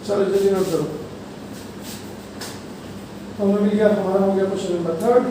चलो जल्दी नोट करो। हमें मिल गया, हमारा हो गया क्वेश्चन नंबर 3।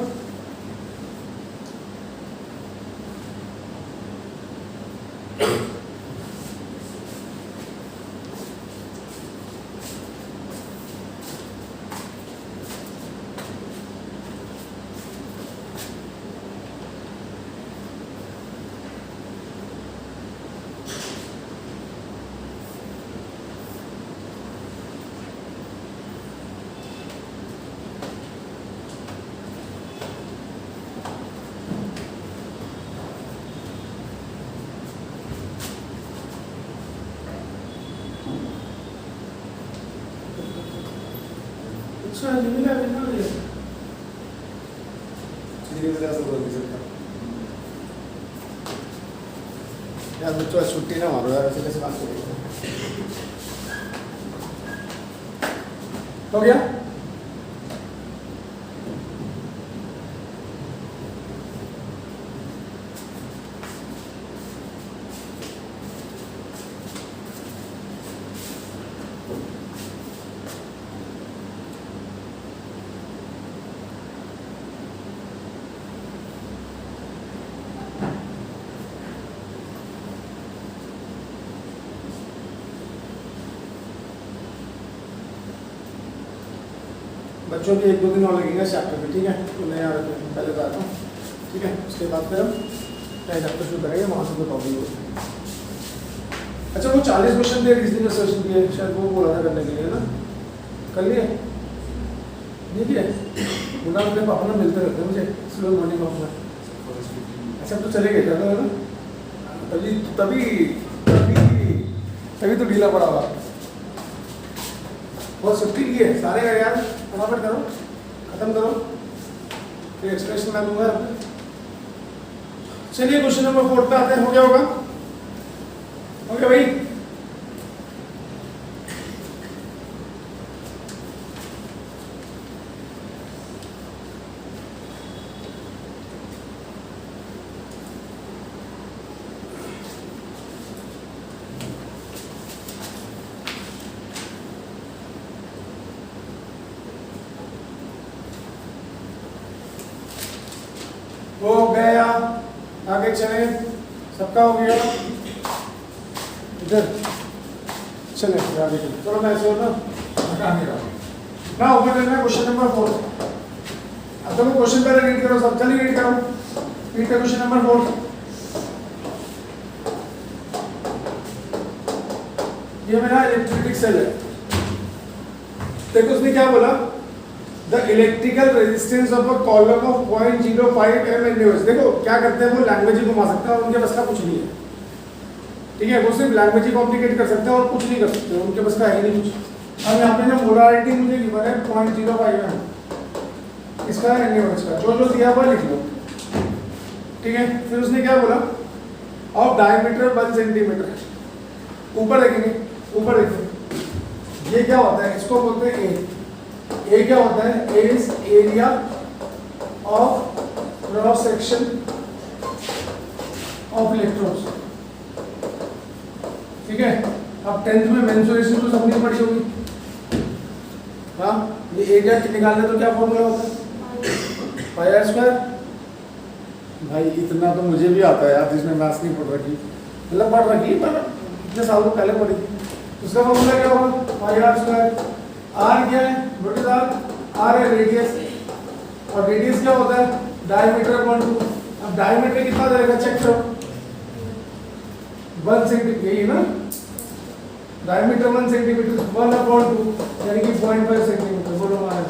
अच्छा जिमिला बिना ले धीरे धीरे ऐसा बोल नहीं सकता यार, बच्चों आज छुट्टी ना मारो यार, ऐसे कैसे बात करेंगे। हो गया। बच्चों भी 1-2 दिन और लगेंगे चैप्टर पे, ठीक है। तो मैं यार पहले बताता हूँ, ठीक है। उसके बाद फिर हम नया चैप्टर शुरू करेंगे, वहाँ से कोई प्रॉब्लम होगी। अच्छा वो 40 क्वेश्चन थे रीजनिंग सेशन दिए, शायद वो बोला था करने के लिए ना, कर लिए नहीं किए? बोला अपने पापा ना मिलते रहते हैं मुझे स्लो मॉर्निंग वॉक में। अच्छा तो चले गए क्या था ना, तभी तभी तभी तभी तो ढीला पड़ा हुआ। बहुत छुट्टी की है सारे का यार, फटाफट करो, खत्म करो, फिर एक्सप्रेशन मैं दूंगा। चलिए क्वेश्चन नंबर 4 पे आते हैं। हो गया होगा? हो गया भाई? हो गया, आगे चले, सबका हो गया, इधर चले आगे चले। चलो मैं ऐसे ना हटा नहीं रहा ना, ऊपर करना है क्वेश्चन नंबर 4। अब तुम क्वेश्चन पहले रीड करो, सब चलिए रीड करो, रीड करो क्वेश्चन नंबर 4। ये मेरा इलेक्ट्रिक सेल है। देखो उसने क्या बोला, the electrical resistance of a column of 0.05 mA। देखो क्या करते हैं वो, लैंग्वेज ही घुमा सकते हैं और उनके बस का कुछ नहीं है, ठीक है। वो सिर्फ लैंग्वेज ही कॉम्प्लिकेट कर सकते हैं और कुछ नहीं कर सकते, उनके बस का है नहीं कुछ। अब यहाँ पे ना मोलारिटी मुझे गिवन है 0.05 m, इसका mA का जो जो दिया हुआ लिख लो, ठीक है। फिर उसने क्या बोला, ऑफ डायमीटर 1 सेंटीमीटर। ऊपर देखेंगे, ऊपर देखेंगे, ये क्या होता है, इसको बोलते हैं ए क्या होता है, A is area of cross section of electrons, ठीक है। अब 10th में मेंसुरेशन तो सबने पढ़ी होगी, हाँ। ये एरिया निकालने तो क्या फॉर्मूला होता है, पाई आर स्क्वायर। भाई इतना तो मुझे भी आता है यार, जिसने मैथ्स नहीं पढ़ रखी, मतलब पढ़ रखी पर इतने सालों पहले पढ़ी थी। उसका फॉर्मूला क्या होगा, पाई आर स्क्वायर। आर क्या है, व्हाट इज आर, आर है रेडियस, और रेडियस क्या होता है, डायमीटर अपॉन 2। अब डायमीटर कितना जाएगा चेक करो, 1 सेंटीमीटर, यही ना, डायमीटर 1 सेंटीमीटर, 1/2 यानी कि 0.5 सेंटीमीटर। बोलो महाराज,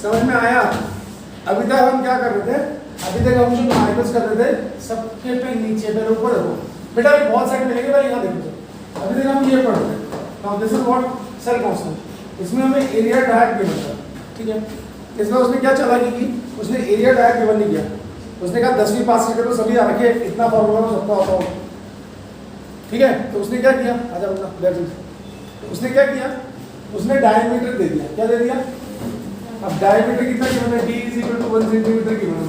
समझ में आया? अभी तक हम क्या कर रहे थे, अभी तक हम जो माइनस कर रहे थे सबके पे नीचे पे ऊपर रखो बेटा, अभी बहुत सारे मिलेंगे भाई, यहाँ देखो। अभी तक हम ये पढ़ रहे थे, now this is what cell constant. इसमें हमें एरिया डायरेक्ट गिवन था, ठीक है। इसमें उसने क्या चालाकी की, उसने एरिया डायरेक्ट गिवन नहीं किया, उसने कहा 10वीं पास करके तो सभी आ रखे, इतना फॉर्मूला तो सबका होता हो, ठीक है। तो उसने क्या किया, आजा बता, उसने क्या किया, उसने डायमीटर दे दिया। क्या दे दिया, अब डायमीटर कितना गिवन है, d = 1 सेंटीमीटर गिवन है,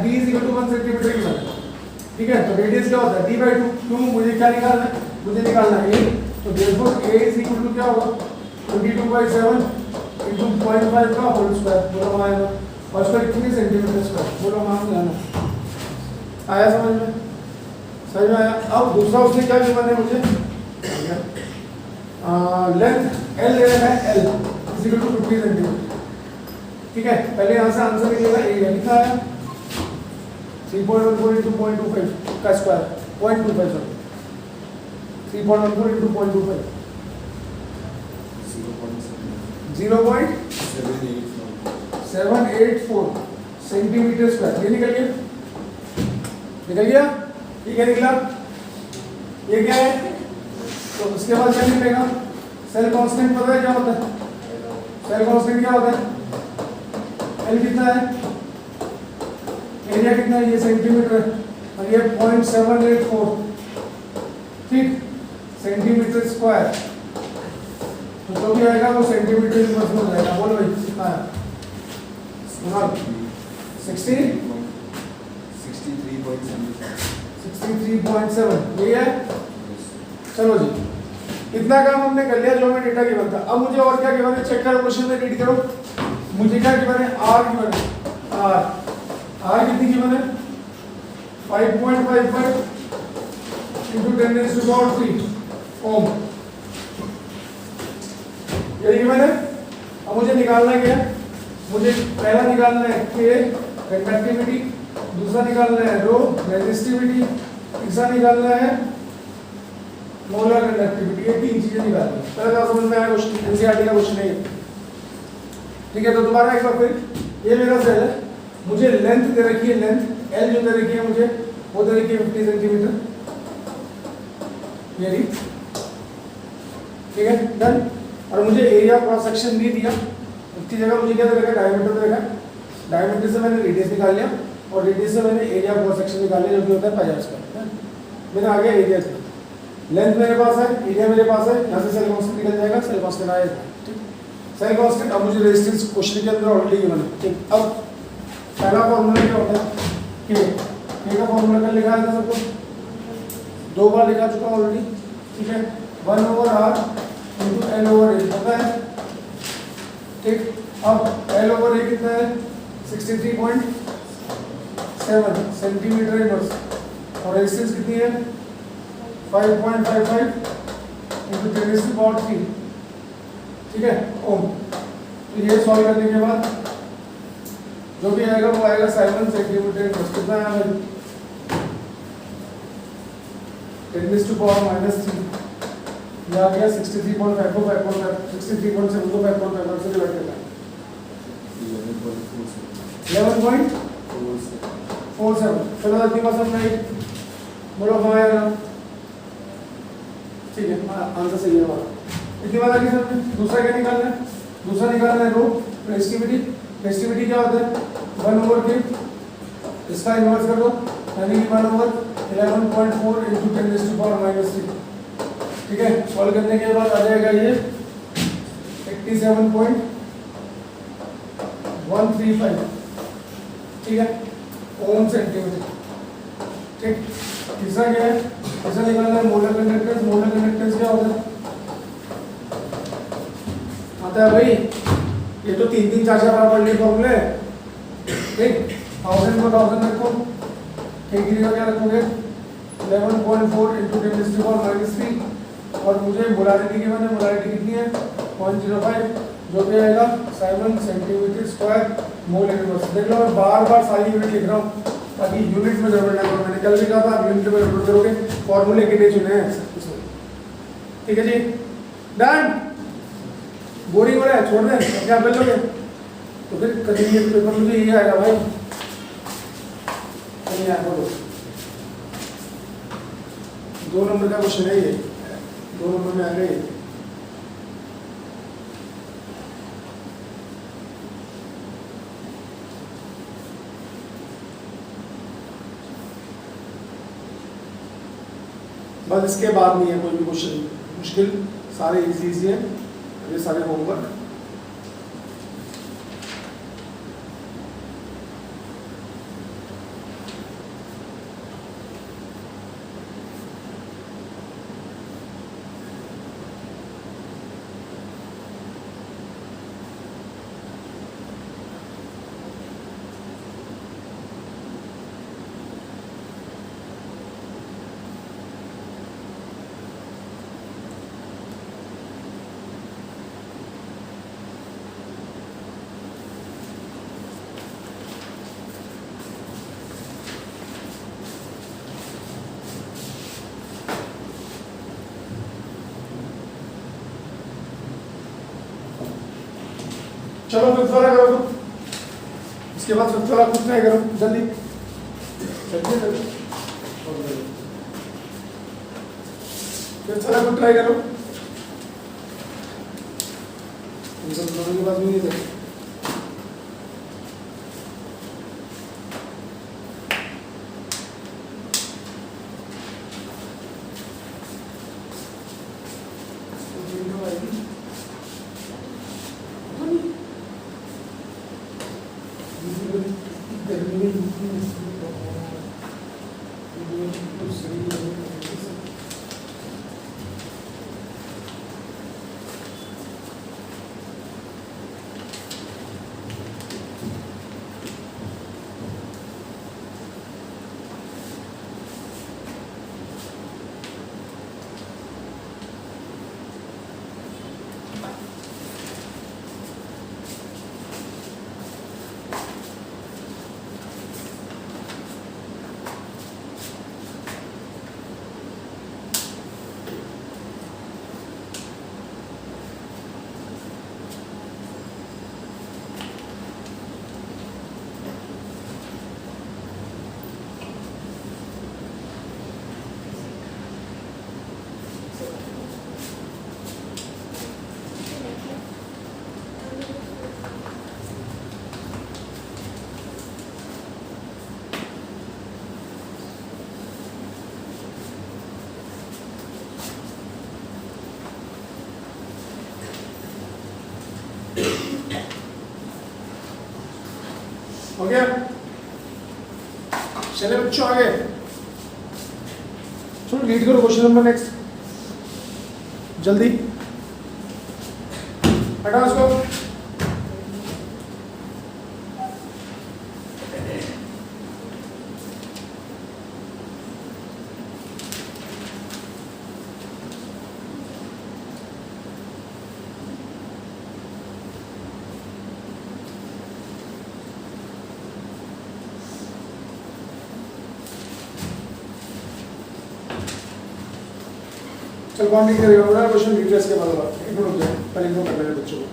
d = 1 सेंटीमीटर गिवन है। ठीक है, तो रेडियस क्या होता है d/2। क्यों, मुझे क्या निकालना है, मुझे निकालना है a, तो therefore a is equal to क्या होगा 22/7 इंटू 0.5 का होल स्क्वायर, बोलो आएगा, और उसका कितने सेंटीमीटर स्क्वायर, बोलो मान लेना। आया समझ में, समझ में आया। अब दूसरा उसने क्या गिवन है मुझे, लेंथ l ले रहा है, l is equal to 50 centimetre. ठीक है, पहले यहाँ से आंसर निकलेगा एरिया कितना आया 3.14 into 0.25 का square 0.25 sorry 3.14 into 0.25 0.784 centimetre square. ये निकल गया, निकल गया, ये क्या निकला, ये क्या है, तो उसके बाद क्या निकलेगा, सेल कांस्टेंट पता है क्या होता है, सेल कांस्टेंट क्या होता है, एल कितना है, एरिया कितना है, ये सेंटीमीटर है और ये 0.784 ठीक सेंटीमीटर स्क्वायर, तो जो भी आएगा वो सेंटीमीटर इनवर्स में हो जाएगा। बोलो भाई कितना है, 63.7 ये है। चलो जी, इतना काम हमने कर लिया जो हमें डेटा गिवन था। अब मुझे और क्या गिवन है चेक करो, क्वेश्चन में रीड करो। मुझे क्या गिवन है, आर गिवन है, आर कितनी गिवन है 5.55 into 10⁻³ ओम, ये गिवन है। अब मुझे निकालना क्या है, मुझे पहला निकालना है के कंडक्टिविटी, दूसरा निकालना है रो रेजिस्टिविटी, तीसरा निकालना है मोलर कंडक्टिविटी। ये तीन चीजें निकालनी है। पहले तो समझ में आया, क्वेश्चन एनसीईआरटी का क्वेश्चन है ये। ठीक है, तो दोबारा एक बार फिर, ये मेरा सेल है, मुझे लेंथ दे रखी है, लेंथ एल जो दे रखी है मुझे वो दे रखी है 50 सेंटीमीटर, ये रही, ठीक है डन। और मुझे एरिया क्रॉस सेक्शन नहीं दिया, उसकी जगह मुझे क्या दे रखा है, डायमीटर दे रखा है। डायमीटर से मैंने रेडियस निकाल लिया और रेडियस से मैंने एरिया क्रॉस सेक्शन निकाल लिया जो कि होता है पाई आर स्क्वायर। मैंने आगे एरिया से, लेंथ मेरे पास है, एरिया मेरे पास है, यहाँ से सेल कांस्टेंट निकल जाएगा, सेल कांस्टेंट आएगा, ठीक। सेल कांस्टेंट अब मुझे रेजिस्टेंस क्वेश्चन के अंदर ऑलरेडी गिवन है, ठीक। अब पहला फॉर्मूला क्या होता है, के का फॉर्मूला कर लिखा है सबको, 2 बार लिखा चुका ऑलरेडी, ठीक है, 1/r into L/A पता है, ठीक। अब L/A कितना है 63.7 सेंटीमीटर इनवर्स, और रेजिस्टेंस कितनी है 5.55 into 10⁻³ ठीक है ओम। तो ये सॉल्व करने के बाद जो भी आएगा वो आएगा 7 सेंटीमीटर इनवर्स। कितना आया भाई 10⁻³ ये आ गया 63.7 को 5.5 से डिवाइड करना है 11.47। चलो इतनी बात समझ आई, बोलो हाँ आएगा, ठीक है आंसर सही है हमारा। इतनी बात आगे समझ। दूसरा क्या निकालना है, दूसरा निकालना है रो रेजिस्टिविटी। रेजिस्टिविटी क्या होता है 1/k, इसका इन्वर्स कर दो यानी कि 1/11.4 into 10⁻³ ठीक है। सॉल्व करने के बाद आ जाएगा ये 87.135 ठीक है ओम सेंटीमीटर, ठीक। तीसरा क्या है, तीसरा निकालना है मोलर कंडक्टेंस। मोलर कंडक्टेंस क्या होता है, आता है भाई, ये तो 3-3 4-4 बार पढ़ने फॉर्मूले, ठीक। 1000 को 1000 रखो, ठीक की जगह क्या रखोगे 11.4 into 10⁻³ और मुझे मोलारिटी की मैंने मोलारिटी कितनी है 0.05 जो भी आएगा 7 सेंटीमीटर स्क्वायर मोल इनवर्स। देख लो मैं बार बार सारी यूनिट लिख रहा हूँ ताकि यूनिट में गड़बड़ ना करो। मैंने कल भी कहा था आप यूनिट में गड़बड़ करोगे, फॉर्मूले कितने चुने हैं, ठीक है जी डन। बोरिंग हो रहा है, छोड़ दें क्या कर लोगे, तो फिर करेंगे पेपर मुझे ये आएगा भाई, बोलो 2 नंबर का क्वेश्चन है ये, 2 नंबर में आ गए। बस इसके बाद नहीं है कोई भी क्वेश्चन मुश्किल, सारे इजी है ये सारे होमवर्क। चलो फिफ्थ वाला करो तुम, इसके बाद फिफ्थ वाला खुद ट्राई करो जल्दी जल्दी जल्दी। फिफ्थ वाला खुद ट्राई करो, तुम सब दोनों के पास भी नहीं थे। हो गया? चले बच्चों आगे, चलो रीड करो क्वेश्चन नंबर नेक्स्ट जल्दी, हटाओ उसको। चल कौन लिख करेगा बड़ा क्वेश्चन डिटेल्स के बाद एक मिनट रुक जाए, पहले इनको कर लेंगे बच्चों को।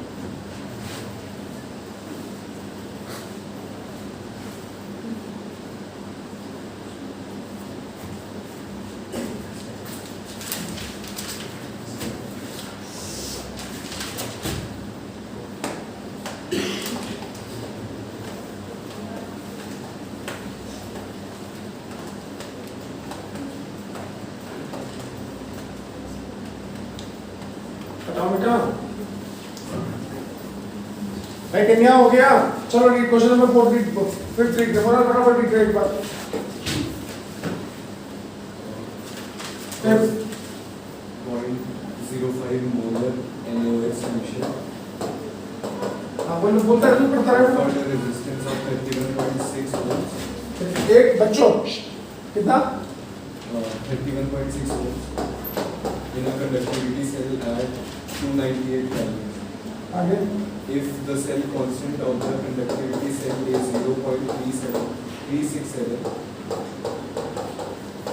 भाई कन्या हो गया, चलो read question number 4 read fifth read करो फटाफट रीड एक बार। .05 molar NaOH solution हाँ बोलता है तू पढ़ता है for the resistance of 31.6 ohms. एक बच्चों कितना 31.6 ohms in a conductivity cell at 298 Kelvin. आगे If the cell constant of the conductivity cell is 0.367,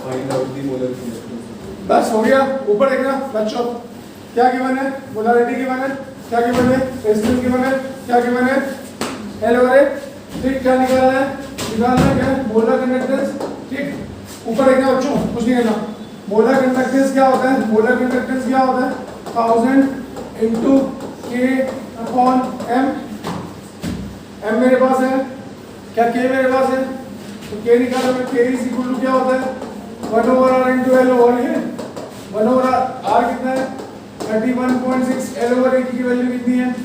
find out the molar conductance. बस हो गया। ऊपर देखना बच्चों, क्या गिवन है, मोलारिटी गिवन है, क्या गिवन है, रेजिस्टेंस गिवन है, क्या गिवन है, एल और ए, ठीक क्या निकालना है क्या मोलर कंडक्टेंस, ठीक। ऊपर देखना बच्चों, कुछ नहीं करना। मोलर कंडक्टेंस क्या होता है, मोलर कंडक्टेंस क्या होता है 1000 इंटू के अपॉन एम। एम मेरे पास है, क्या के मेरे पास है, तो के निकालो, के इज इक्वल टू क्या होता है 1/r इंटू एल ओवर है। 1/r आर कितना है 31.6, एल ओवर ए की वैल्यू कितनी है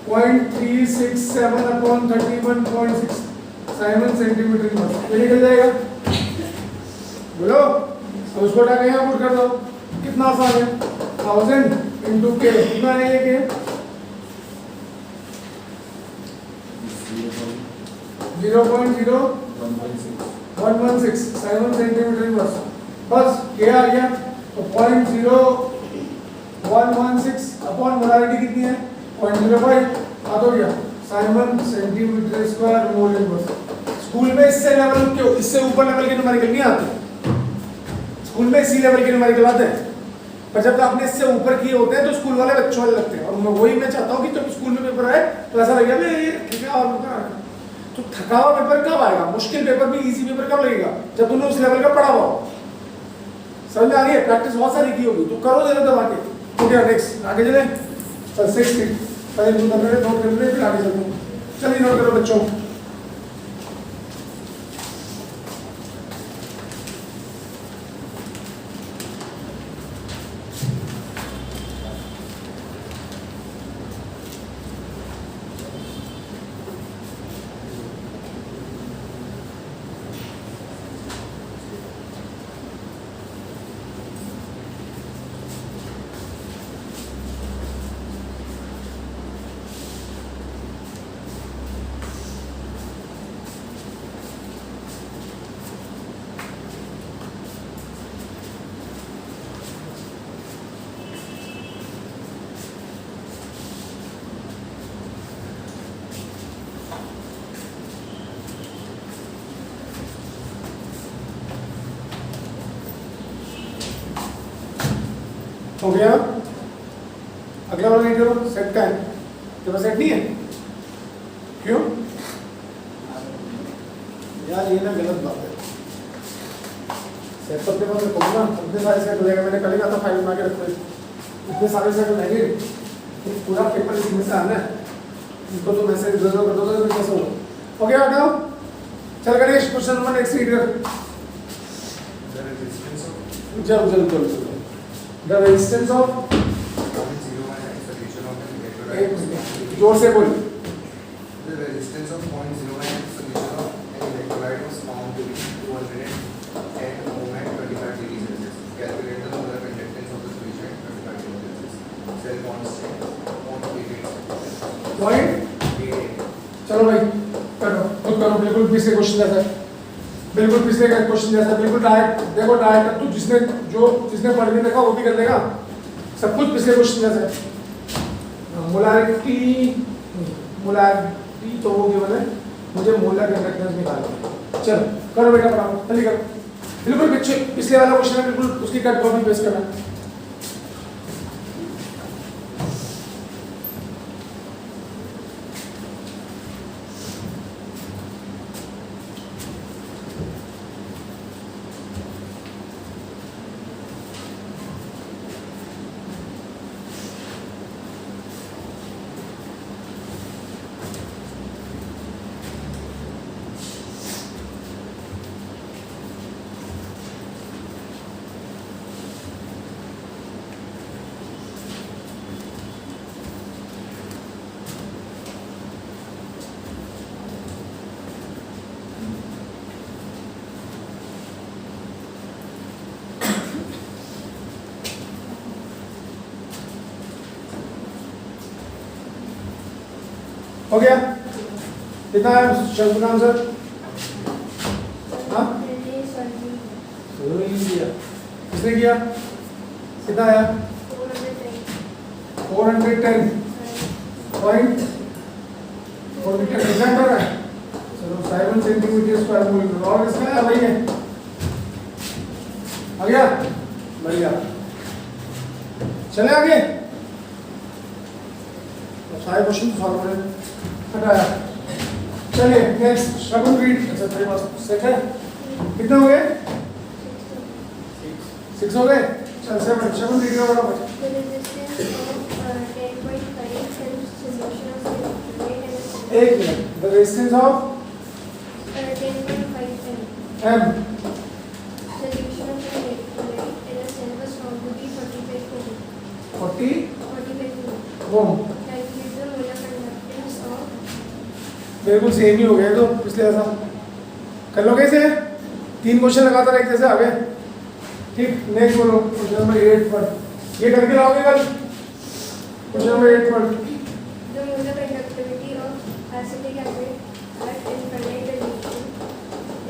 0.367 अपॉन 31.6 साइमन सेंटीमीटर इनवर्स, ये निकल जाएगा। बोलो अब उसको उठाकर यहाँ पुट कर दो, कितना आसान है 1000 इंटू के, कितना है ये के 0.0116 साइमन सेंटीमीटर इनवर्स, बस के आ गया। तो 0.0116 अपॉन मोलारिटी कितनी है 0.05 आ तो गया Simon centimetre square mole inverse. School में इससे लेवल क्यों, इससे ऊपर लेवल के न्यूमेरिकल नहीं आते, स्कूल में इसी लेवल के न्यूमेरिकल आते हैं। पर जब आपने इससे ऊपर किए होते हैं तो स्कूल वाले बच्चों वाले लगते हैं, और मैं चाहता हूँ कि जब स्कूल में पेपर आए तो ऐसा लगेगा भी ये क्या और पेपर। तो थका हुआ पेपर कब आएगा, मुश्किल पेपर भी इजी पेपर कब लगेगा, जब तुमने उस लेवल का पढ़ा हुआ हो। समझ में आ रही है, प्रैक्टिस बहुत सारी की होगी, तो करो जरा दबा के। तो क्या नेक्स्ट आगे चले, 60 पहले नोट कर रहे फिर आगे चलते हैं। चलिए नोट करो बच्चों। हो गया, अगला वाला नहीं करो, सेट का है, तो बस सेट नहीं है, क्यों यार, ये ना गलत बात है। सेट तो अपने पास रखो ना, इतने सारे सेट हो जाएगा, मैंने कल ही कहा था फाइल बना के रखो, इतने सारे सेट हो जाएंगे, पूरा पेपर इसमें से आना है, इनको तो मैसेज कर दो तो कैसे होगा। हो गया, हटाओ, चल Ganesh question number next read कर। चल The resistance of जोर से बोल। The resistance of 0.09 solution of an electrolyte was found to be 210 ohm at 25 degrees Celsius. Calculate the molar conductance of the solution at 25 degrees Celsius. Cell constant 0.88. Point? चलो भाई करो, खुद करो, बिल्कुल पिछले क्वेश्चन जैसा है, बिल्कुल पिछले क्वेश्चन जैसा, बिल्कुल डायरेक्ट देखो, डायरेक्ट तू जिसने पढ़ के देखा वो भी कर लेगा, सब कुछ पिछले क्वेश्चन जैसा है। मोलारिटी तो वो केवल है, मुझे मोलर कंडक्टेंस निकालना। चलो करो बेटा, पढ़ाओ जल्दी करो, बिल्कुल पिछले वाला क्वेश्चन है, बिल्कुल उसकी कट कॉपी पेस्ट करना। हो गया, कितना है शंकु नाम सर? हाँ किसने किया, कितना आया? 410 पॉइंट 410 एग्जाम कर रहा है। चलो 7 सेंटीमीटर स्क्वायर मोल और इसका है वही है, आ गया बढ़िया। चले आगे, सारे क्वेश्चन सॉल्व करें, हटाया। चलिए नेक्स्ट श्रवण रीड। अच्छा तेरे पास सेट है, कितने हो गए? 6 हो गए। चल 7 श्रवण रीड करो बराबर। एक minute, the resistance of M solution of an electrolyte in a cell was found to be 45 ohm. calculate the molar conductance of बिल्कुल सेम ही हो गया तो पिछले ऐसा कर लो। कैसे 3 क्वेश्चन लगातार एक जैसे आ गए, ठीक। नेक्स्ट बोलो क्वेश्चन नंबर 8 पर, ये करके लाओगे कल क्वेश्चन नंबर 8 पर। the molar conductivity of acetic acid at infinite dilution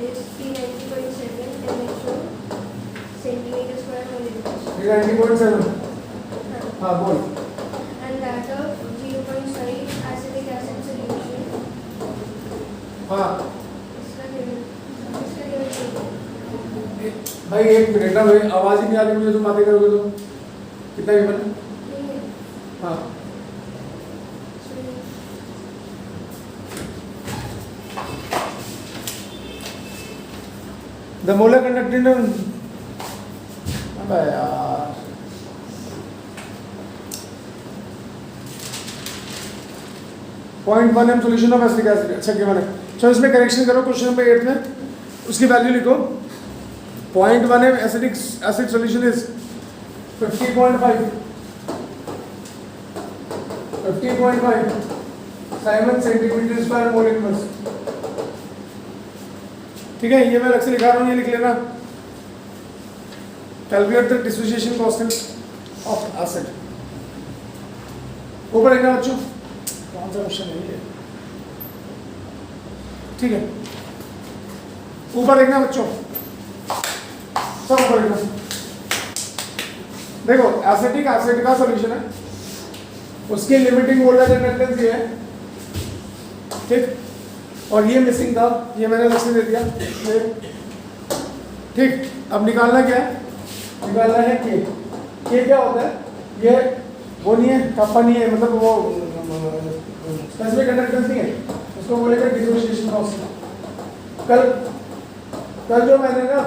is 390.7 mho centimeter square per liter. 90.7 हाँ बोल। And that of 0.5 acetic acid solution. हाँ इसका given भाई एक मिनट ना भाई, आवाज ही नहीं आ रही मुझे, तुम बातें करोगे तो कितना गिवन है? नहीं है हाँ सुनिए द मोलर कंडक्टेंस अबे यार .1 m solution of acetic acid अच्छा गिवन है। चलो इसमें करेक्शन करो क्वेश्चन नंबर 8 में उसकी वैल्यू लिखो 0.1 m acidic acid solution is 50.5 Simon centimetre square mole inverse. ठीक है ये मैं अलग से लिखा रहा हूँ ये लिख लेना। Calculate the dissociation constant of acid. ऊपर लिखना बच्चों कौन सा क्वेश्चन है ये ठीक है ऊपर लिखना बच्चों सब ऊपर लिखना। देखो एसिटिक एसिड का सॉल्यूशन है उसकी लिमिटिंग मोलर कंडक्टेंस ये है ठीक और ये मिसिंग था ये मैंने अलग से दे दिया ठीक। अब निकालना क्या है निकालना है के क्या होता है ये वो नहीं है कप्पा नहीं है मतलब वो स्पेसिफिक कंडक्टेंस नहीं है उसको बोलेगा डिसोसिएशन कांस्टेंट। कल जो मैंने ना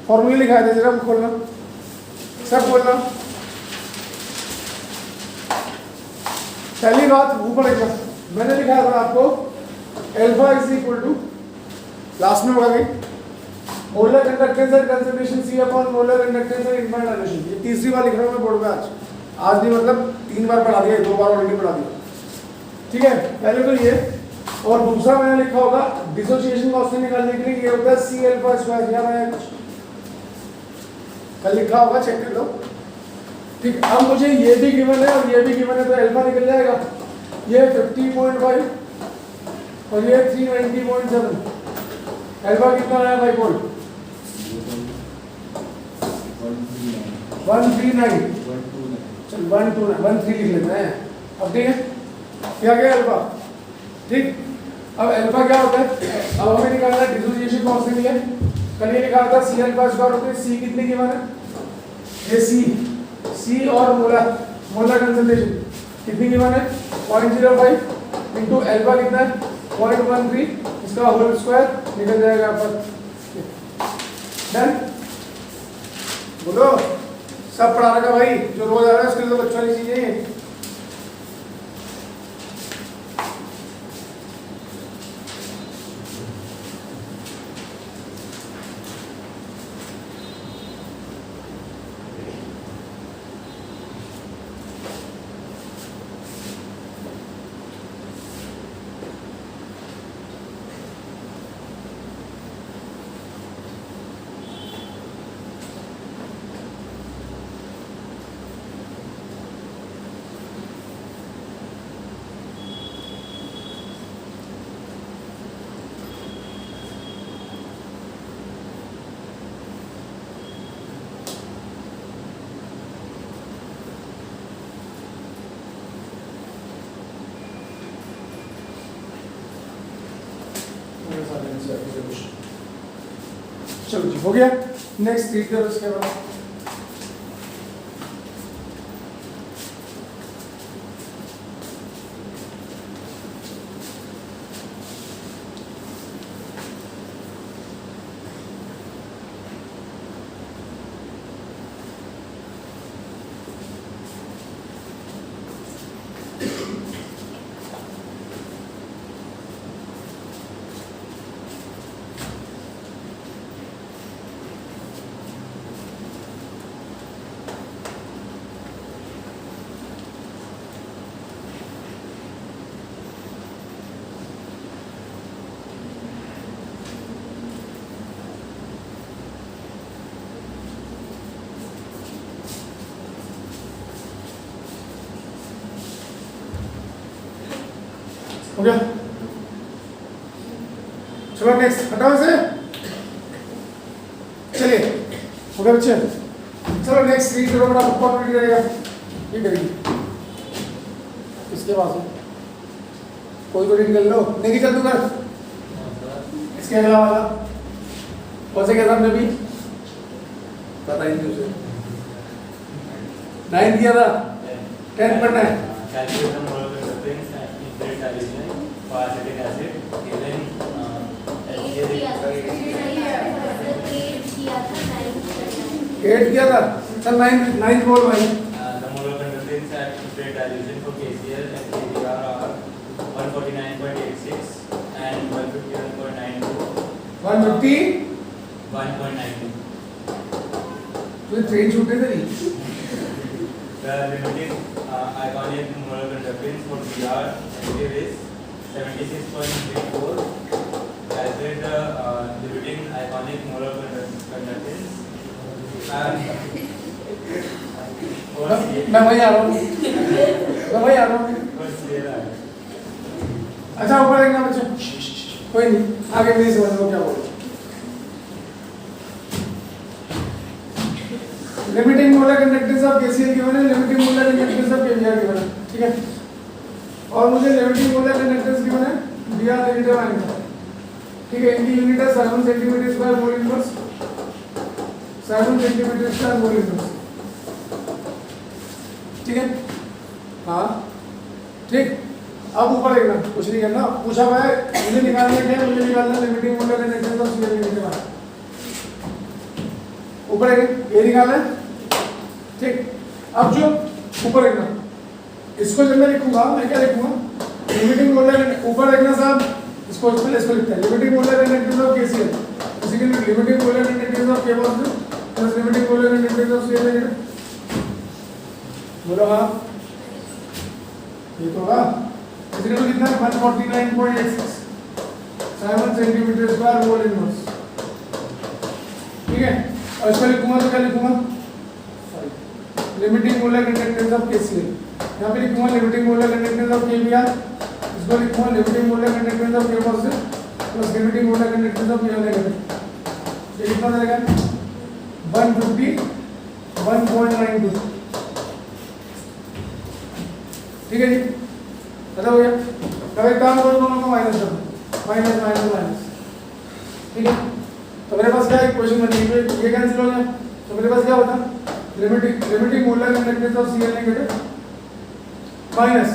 फॉर्मूले लिखाए थे जरा खोलना सब बोलना। पहली बात ऊपर लिखा मैंने लिखा था आपको alpha is equal to last में होगा गई molar conductance and concentration C upon molar conductance and infinite dilution. ये तीसरी बार लिख रहा हूं मैं बोर्ड पे आज नहीं मतलब 3 बार पढ़ा दिया 2 बार ऑलरेडी पढ़ा दिया ठीक है। पहले तो ये और दूसरा मैंने लिखा होगा डिसोसिएशन कांस्टेंट निकालने के लिए ये होता है C अल्फा स्क्वायर याद आया कुछ कल लिखा होगा चेक कर लो ठीक। अब मुझे ये भी गिवन है और ये भी गिवन है तो अल्फा निकल जाएगा ये 50.5 और ये 390.7 अल्फा कितना आया भाई बोल 139 चल 129 13 लिख लेते हैं अब ठीक है क्या गया अल्फा ठीक। अब अल्फा क्या होता है अब हमें निकालना है डिसोसिएशन कांस्टेंट है कल ये लिखा था C अल्फा स्क्वायर होता है C कितने की मान है ये C और मोलर कंसंट्रेशन कितनी की मान है 0.05 इनटू अल्फा कितना है 0.13 इसका होल स्क्वायर निकल जाएगा पर डन बोलो सब पढ़ा रखा भाई जो रोज आ रहा है उसके लिए तो बच्चों वाली चीजें हैं। चलो जी हो गया नेक्स्ट रीड करो उसके बाद हो गया चलो नेक्स्ट हटाओ इसे चलिए हो गया बच्चे चलो नेक्स्ट रीड करो बड़ा कौन रीड करेगा ये करेगी इसके पास है कोई को रीड कर लो नहीं चल तू कर इसके अगला वाला कौन से के सामने भी पता ही नहीं तुझे 9 किया था 10 पढ़ना है Calculate the molar conductance and infinite addition for acetic acid given किया था 8 किया था 9 8 किया था चल 9 बोल भाई the molar conductance at infinite addition for KCl and KBr are 149.86 and 151.92 150 1.92. तुझे ट्रेन छूटे थे नहीं The limiting ionic molar conductance for Br negative is 76.34. Calculate the limiting ionic molar conductance and मैं वही आ रहा हूँ अच्छा ऊपर देखना बच्चे कोई नहीं आगे नहीं समझ लो क्या बोल limiting molar conductance of KCl given है limiting molar conductance of KBr given है ठीक है और मुझे लिमिटिंग मोलर कंडक्टेंस गिवन है Br नेगेटिव आयन का ठीक है इनकी यूनिट है 7 centimetre square mole inverse 7 centimetre square mole inverse ठीक है हाँ ठीक अब ऊपर देखना कुछ नहीं करना पूछा हुआ है मुझे निकालना क्या है मुझे निकालना limiting molar conductance of Cl negative ion ऊपर ये निकालना है ठीक अब जो ऊपर देखना इसको जब मैं लिखूंगा मैं क्या लिखूंगा लिमिटिंग मोलर ऊपर देखना साहब इसको पहले इसको लिखते हैं limiting molar conductance of KCl basically limiting molar conductance of K positive plus limiting molar conductance of Cl negative बोलो हाँ ये तो होगा बेसिकली कितना 149.86 7 सेंटीमीटर स्क्वायर मोल इनवर्स ठीक है और इसको लिखूंगा तो क्या लिखूंगा limiting molar conductance of KCl यहाँ पे लिखूंगा limiting molar conductance of KBr इसको लिखूंगा limiting molar conductance of K positive plus limiting molar conductance of Cl negative ये कितना रहेगा 151.92 ठीक है जी खत्म हो गया अब एक काम करो दोनों को माइनस कर दो माइनस माइनस माइनस ठीक है तो मेरे पास क्या इक्वेशन बनी है ये कैंसिल हो गया तो मेरे पास क्या होता limiting molar conductance of Cl negative minus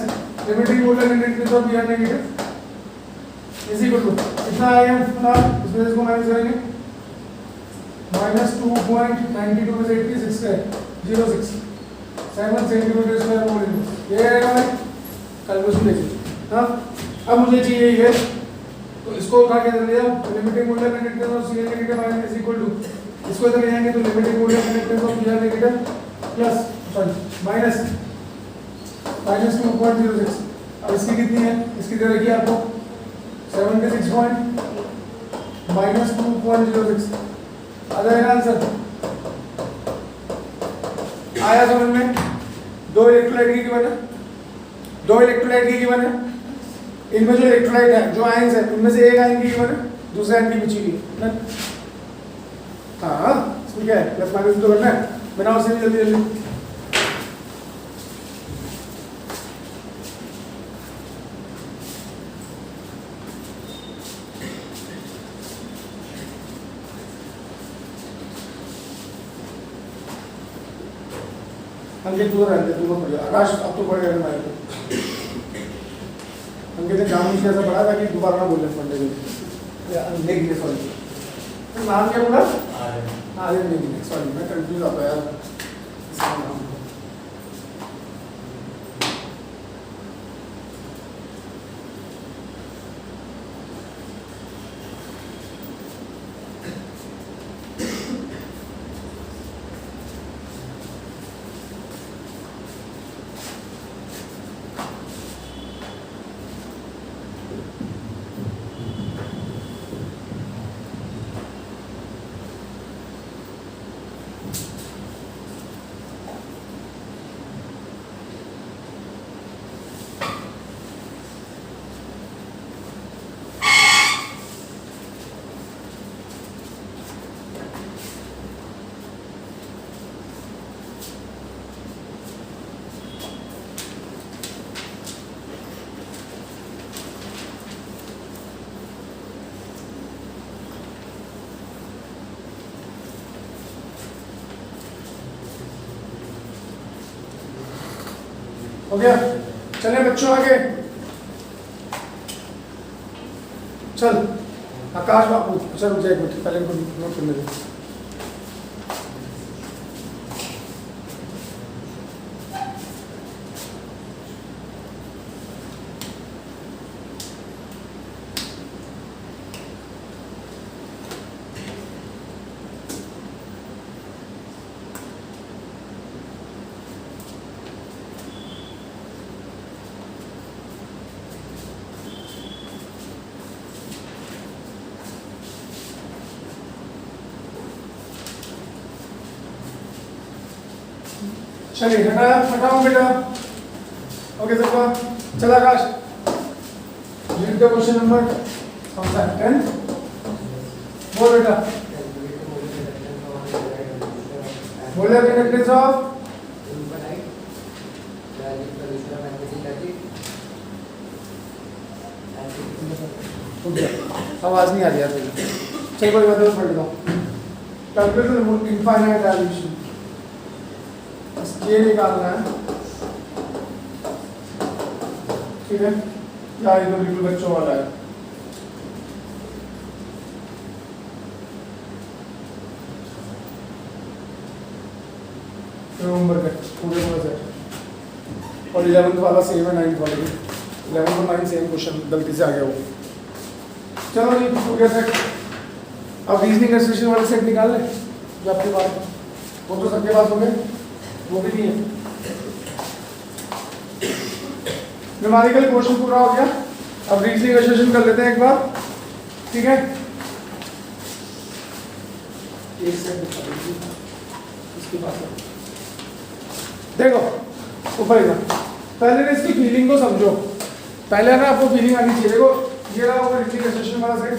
limiting molar conductance of Br negative is equal to कितना आएगा इसमें इसको माइनस करेंगे माइनस 2.92 में से 86 है 06 7 सेंटीमीटर स्क्वायर मोल इनवर्स ये आएगा भाई कैलकुलेशन देखिए हाँ अब मुझे चाहिए ये तो इसको उठा के दे दिया limiting molar conductance of Cl negative minus is equal to इसको इधर ले जाएंगे तो limiting molar conductance of Br negative plus sorry minus 2.06 अब इसकी कितनी है इसकी दे रखी है आपको 76 पॉइंट माइनस 2.06 आ जाएगा आंसर आया समझ में दो इलेक्ट्रोलाइट की गिवन है दो इलेक्ट्रोलाइट की गिवन है इनमें जो इलेक्ट्रोलाइट है जो आयंस है उनमें से एक आयन की गिवन है दूसरे आयन की बची हुई है हाँ इसमें क्या है प्लस माइनस तो करना है बनाओ से जल्दी जल्दी अंकित दूर रहते तुमको पढ़िए आकाश अब तो पढ़े रहना है अंकित ने जामुन से ऐसा पढ़ा था कि दोबारा ना बोले पढ़ने के लिए सॉरी नाम क्या बोला आर्यन नेगी सॉरी मैं कंफ्यूज आता यार इसका नाम हो गया? चले बच्चों आगे। चल आकाश बाबू, अच्छा रुक जाए पहले इनको नोट करने दे। चलिए हटाया, हटाओ बेटा। ओके सबका, चला Akash. Read the question number 10। बोल बेटा। बोले कंडक्टेंस ऑफ आवाज नहीं आ रही है। चल कोई बात नहीं, पढ़ लो। कैलकुलेट इनफाइनाइट डायमेंशन, ये निकालना है, ठीक है? क्या ये तो बिल्कुल बच्चों वाला है। नंबर का पूरे सेट और 11th वाला सेम है, 9th वाला भी 11 और 9 सेम क्वेश्चन, गलती से आ गया वो। चलो जी हो गया सेट। अब रीजनिंग एक्सप्रेशन वाले सेट निकाल लें जो आपके पास, वो तो सबके पास हो गए, वो भी नहीं है। न्यूमेरिकल क्वेश्चन पूरा हो गया। अब रीजनिंग एक्सप्रेशन कर लेते हैं एक बार, ठीक है? एक सेकंड इसके पास देखो ऊपर ही ना, पहले ना इसकी फीलिंग को समझो। पहले ना आपको फीलिंग आनी चाहिए। देखो ये रहा होगा रीजनिंग एक्सप्रेशन वाला सेट।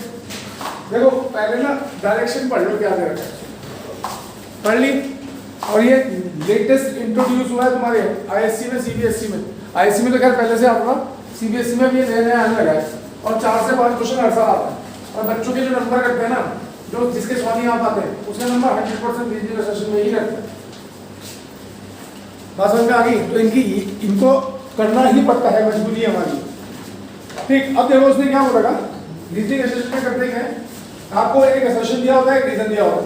देखो पहले ना डायरेक्शन पढ़ लो क्या दे रखा है, पढ़ ली। और ये लेटेस्ट इंट्रोड्यूस हुआ है तुम्हारे आईएससी में, सीबीएसई में। आईएससी में तो खैर पहले से आपका, सीबीएसई में भी ये नया आने लगा है। और 4 से 5 क्वेश्चन हर साल आता है। और बच्चों के जो नंबर करते हैं ना, जो जिसके सवाल यहाँ पाते हैं, उसका नंबर 100% रीजनिंग एक्सप्रेशन में ही रखता है। बात समझ में आ गई? तो इनको करना ही पड़ता है, मजबूरी है हमारी। ठीक, अब देखो उसने क्या बोला, रीजनिंग एक्सप्रेशन में करते हैं, आपको एक एक्सप्रेशन दिया होता है, एक रीजन दिया होता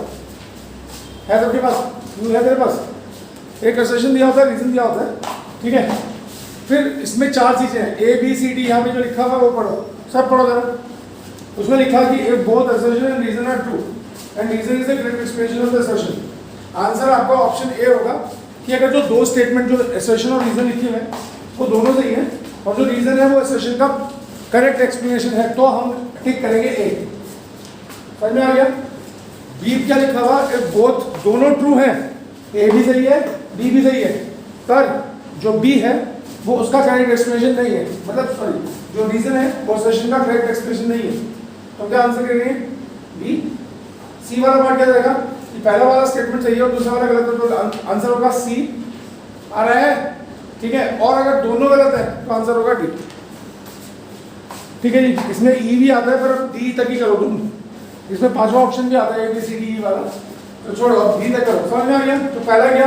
है सबके पास, है तेरे पास? एक एक्सप्रेशन दिया होता है, रीजन दिया होता है, ठीक है? फिर इसमें 4 चीजें हैं, ए बी सी डी। यहाँ पे जो लिखा हुआ है वो पढ़ो, सब पढ़ो जरा। उसमें लिखा कि if both assertion and reason are true and reason is a correct expression of the assertion, answer आपका ऑप्शन ए होगा कि अगर जो 2 स्टेटमेंट जो assertion और reason लिखे हुए हैं वो दोनों सही है और जो reason है वो assertion का करेक्ट एक्सप्लेनेशन है, तो हम टिक करेंगे ए। समझ में आ गया? बी क्या लिखा हुआ, if both दोनों ट्रू हैं, ए भी सही है बी भी सही है, पर जो बी है वो उसका करेक्ट एक्सप्लेनेशन नहीं है, मतलब सॉरी जो रीजन है वो assertion का करेक्ट एक्सप्लेनेशन नहीं है, तो क्या आंसर करेंगे? बी। सी वाला पार्ट क्या रहेगा कि पहला वाला स्टेटमेंट सही है और दूसरा वाला गलत है, तो आंसर होगा सी। आ रहा है? ठीक है। और अगर दोनों गलत है तो आंसर होगा डी। ठीक है जी। इसमें ई भी आता है पर डी तक ही करो तुम। इसमें 5वां ऑप्शन भी आता है, ए बी सी डी ई वाला, तो छोड़ो डी तक करो। समझ में आ गया? तो पहला क्या,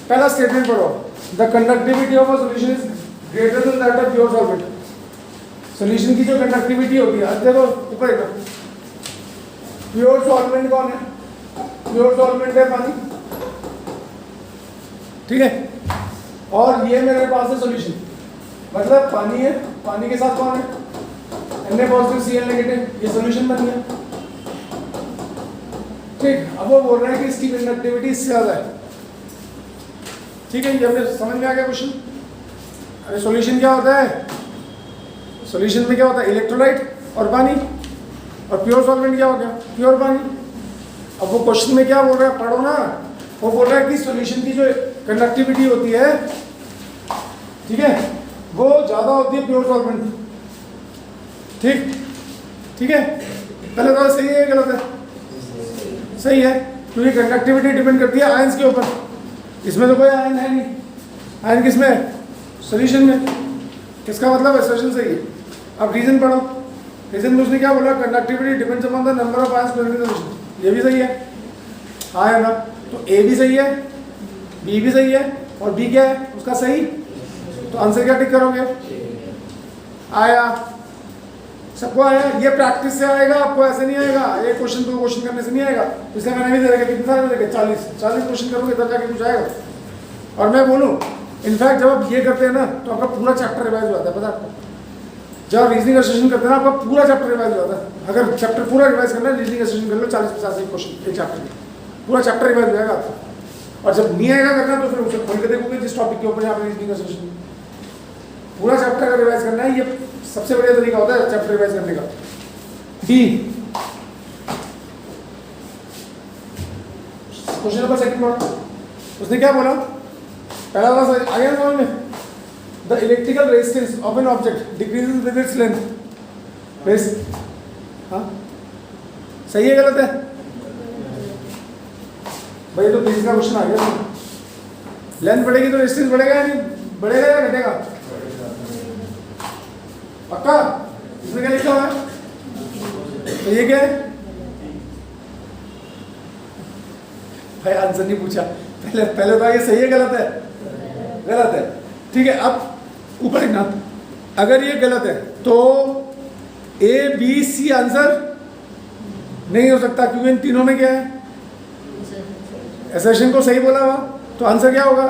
पहला स्टेटमेंट पढ़ो, the conductivity of a solution is greater than that of pure solvent. Solution की जो कंडक्टिविटी होती है, अब देखो ऊपर एक प्योर सॉल्वेंट कौन है? प्योर सॉल्वेंट है पानी, ठीक है? और ये मेरे पास है सॉल्यूशन, मतलब पानी है, पानी के साथ कौन है? Na पॉजिटिव Cl नेगेटिव, ये सॉल्यूशन बन गया। ठीक, अब वो बोल रहा है कि इसकी कंडक्टिविटी इससे ज्यादा है। ठीक है, ये अपने समझ में आ गया क्वेश्चन? अरे सॉल्यूशन क्या होता है? सॉल्यूशन में क्या होता है? इलेक्ट्रोलाइट और पानी। और प्योर सॉल्वेंट क्या हो गया? प्योर पानी। अब वो क्वेश्चन में क्या बोल रहा है, पढ़ो ना। वो बोल रहा है कि सॉल्यूशन की जो कंडक्टिविटी होती है, ठीक है, वो ज्यादा होती है प्योर सॉल्वेंट। ठीक, ठीक है। पहले तो सही है गलत है? सही है, क्योंकि कंडक्टिविटी डिपेंड करती है आयंस के ऊपर। इसमें तो कोई आयन है नहीं। आयन किसमें है? सॉल्यूशन में। इसका मतलब एक्सप्रेशन सही है। अब रीजन पढ़ो। रीजन में उसने क्या बोला? Conductivity depends upon the number of ions present in solution. ये भी सही है, हाँ है ना? तो ए भी सही है, बी भी सही है, और बी क्या है उसका सही? तो आंसर क्या टिक करोगे? आया, सबको आया। ये प्रैक्टिस से आएगा, आपको ऐसे नहीं आएगा, एक क्वेश्चन दो क्वेश्चन करने से नहीं आएगा। इसलिए मैंने भी दे रखा, कितने सारे दे रखे? 40 क्वेश्चन करोगे तब जाके कुछ आएगा। और मैं बोलूँ, इनफैक्ट जब आप ये करते हैं ना तो आपका पूरा चैप्टर रिवाइज हो जाता है, पता है आपको? जब आप रीजनिंग एसोसिएशन करते हैं ना, आपका पूरा चैप्टर रिवाइज हो जाता है। अगर चैप्टर पूरा रिवाइज करना है, रीजनिंग एसोसिएशन कर लो, 40-50 क्वेश्चन एक चैप्टर में, पूरा चैप्टर रिवाइज हो जाएगा आपका। और जब नहीं आएगा करना तो फिर उसे खोल के देखोगे जिस टॉपिक के ऊपर यहाँ पे रीजनिंग एसोसिएशन, पूरा चैप्टर अगर रिवाइज करना है, ये सबसे बढ़िया तरीका होता है चैप्टर रिवाइज करने का। बी, क्वेश्चन नंबर सेकंड पढ़ो। उसने क्या बोला? पहला वाला आ गया समझ में? The electrical resistance of an object decreases with its length. हाँ, सही है गलत है? भाई तो तीसरा क्वेश्चन आ गया। लेंथ बढ़ेगी तो रेजिस्टेंस बढ़ेगा या नहीं बढ़ेगा या घटेगा? पक्का? इसमें क्या लिखा हुआ है? तो ये क्या है? भाई आंसर नहीं पूछा, पहले तो ये सही है गलत है? गलत है। ठीक है, अब ऊपर लिखना। अगर ये गलत है तो ए बी सी आंसर नहीं हो सकता, क्योंकि इन तीनों में क्या है? एसर्शन को सही बोला हुआ, तो आंसर क्या होगा?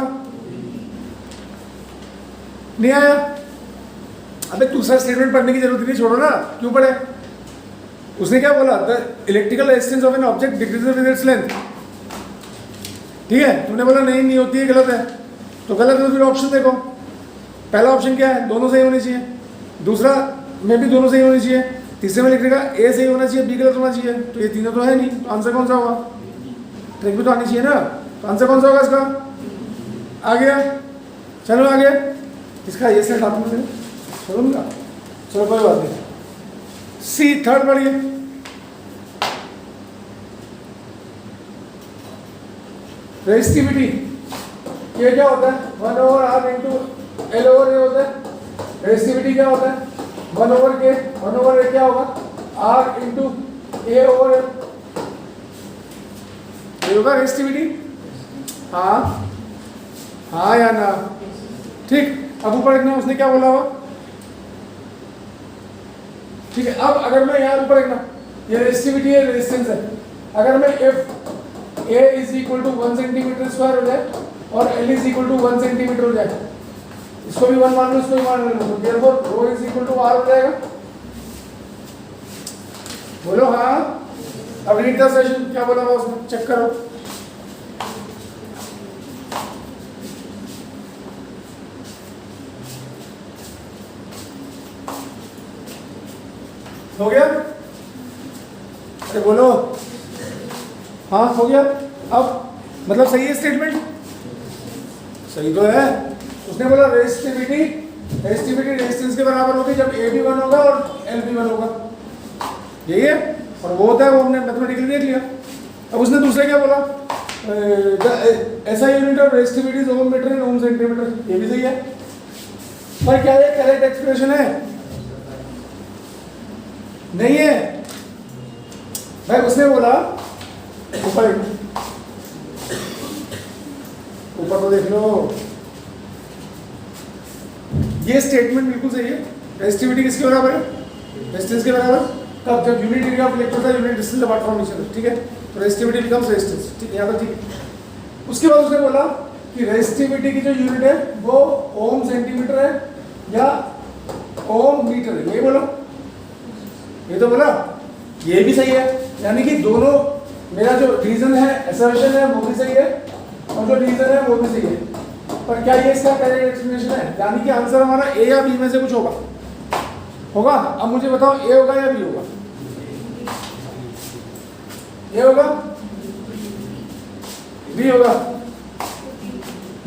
नहीं आया? अबे दूसरा स्टेटमेंट पढ़ने की जरूरत नहीं, छोड़ो ना, क्यों पढ़े? उसने क्या बोला? The electrical resistance of an object decreases with its length. ठीक है, तुमने बोला नहीं होती है, गलत है, तो गलत है। फिर ऑप्शन देखो, पहला ऑप्शन क्या है? दोनों सही होने चाहिए। दूसरा में भी दोनों सही होनी चाहिए। तीसरे में लिखेगा ए सही होना चाहिए, बी गलत होना चाहिए। तो ये तीनों तो है नहीं, तो आंसर कौन सा होगा? ट्रिक भी तो आनी चाहिए ना, तो आंसर कौन सा होगा इसका? आ गया, चलो आगे। इसका ये सेट हाथ में चलो ना, चलो कोई बात नहीं। सी, थर्ड पढ़िए। रेजिस्टिविटी ये क्या होता है? 1/r इंटू एल ओवर ए होता है। रेजिस्टिविटी क्या होता है? 1/k क्या होगा? r इंटू ए ओवर एल। ये होगा रेजिस्टिविटी। हाँ या ना? ठीक, अब ऊपर लिखना, उसने क्या बोला हुआ? ठीक है, अब अगर मैं यहाँ ऊपर लिखना, ये रेजिस्टिविटी है, रेजिस्टेंस है। अगर मैं if A is equal to 1 centimetre square हो जाए और L is equal to 1 centimetre हो जाए, इसको भी 1 मान लो, इसको भी मान लो, तो therefore rho is equal to r हो जाएगा। बोलो हाँ। अब रीड द सेशन, क्या बोला हुआ उसने, चेक करो। हो गया? अरे बोलो हाँ, हो गया। अब मतलब सही है स्टेटमेंट? सही तो है। उसने बोला रेजिस्टिविटी रेजिस्टेंस के बराबर होगी जब ए भी 1 होगा और एल भी 1 होगा, यही है। और वो होता है, वो हमने मैथमेटिकली देख लिया। अब उसने दूसरा क्या बोला? ऐसा unit of resistivity is ohm metre in ohm centimetre, ये भी सही है। पर क्या ये करेक्ट एक्सप्रेशन है? नहीं है भाई। उसने बोला ऊपर तो देख लो, ये स्टेटमेंट बिल्कुल सही है। रेजिस्टिविटी किसके बराबर है? रेजिस्टेंस के बराबर। कब? जब यूनिट एरिया ऑफ इलेक्ट्रोड था, unit distance apart from each other. ठीक है, तो रेजिस्टिविटी बिकम्स रेजिस्टेंस। ठीक है, यहाँ तक ठीक। उसके बाद उसने बोला कि रेजिस्टिविटी की जो यूनिट है वो ओम सेंटीमीटर है या ओम मीटर है, ये बोलो। ये तो बोला, ये भी सही है। यानी कि दोनों, मेरा जो रीजन है, असर्शन है, वो भी सही है और जो रीजन है वो भी सही है। पर क्या ये इसका करेक्ट एक्सप्लेनेशन है? यानी कि आंसर हमारा ए या बी में से कुछ होगा। होगा? अब मुझे बताओ, ए होगा या बी होगा? ए होगा? बी होगा?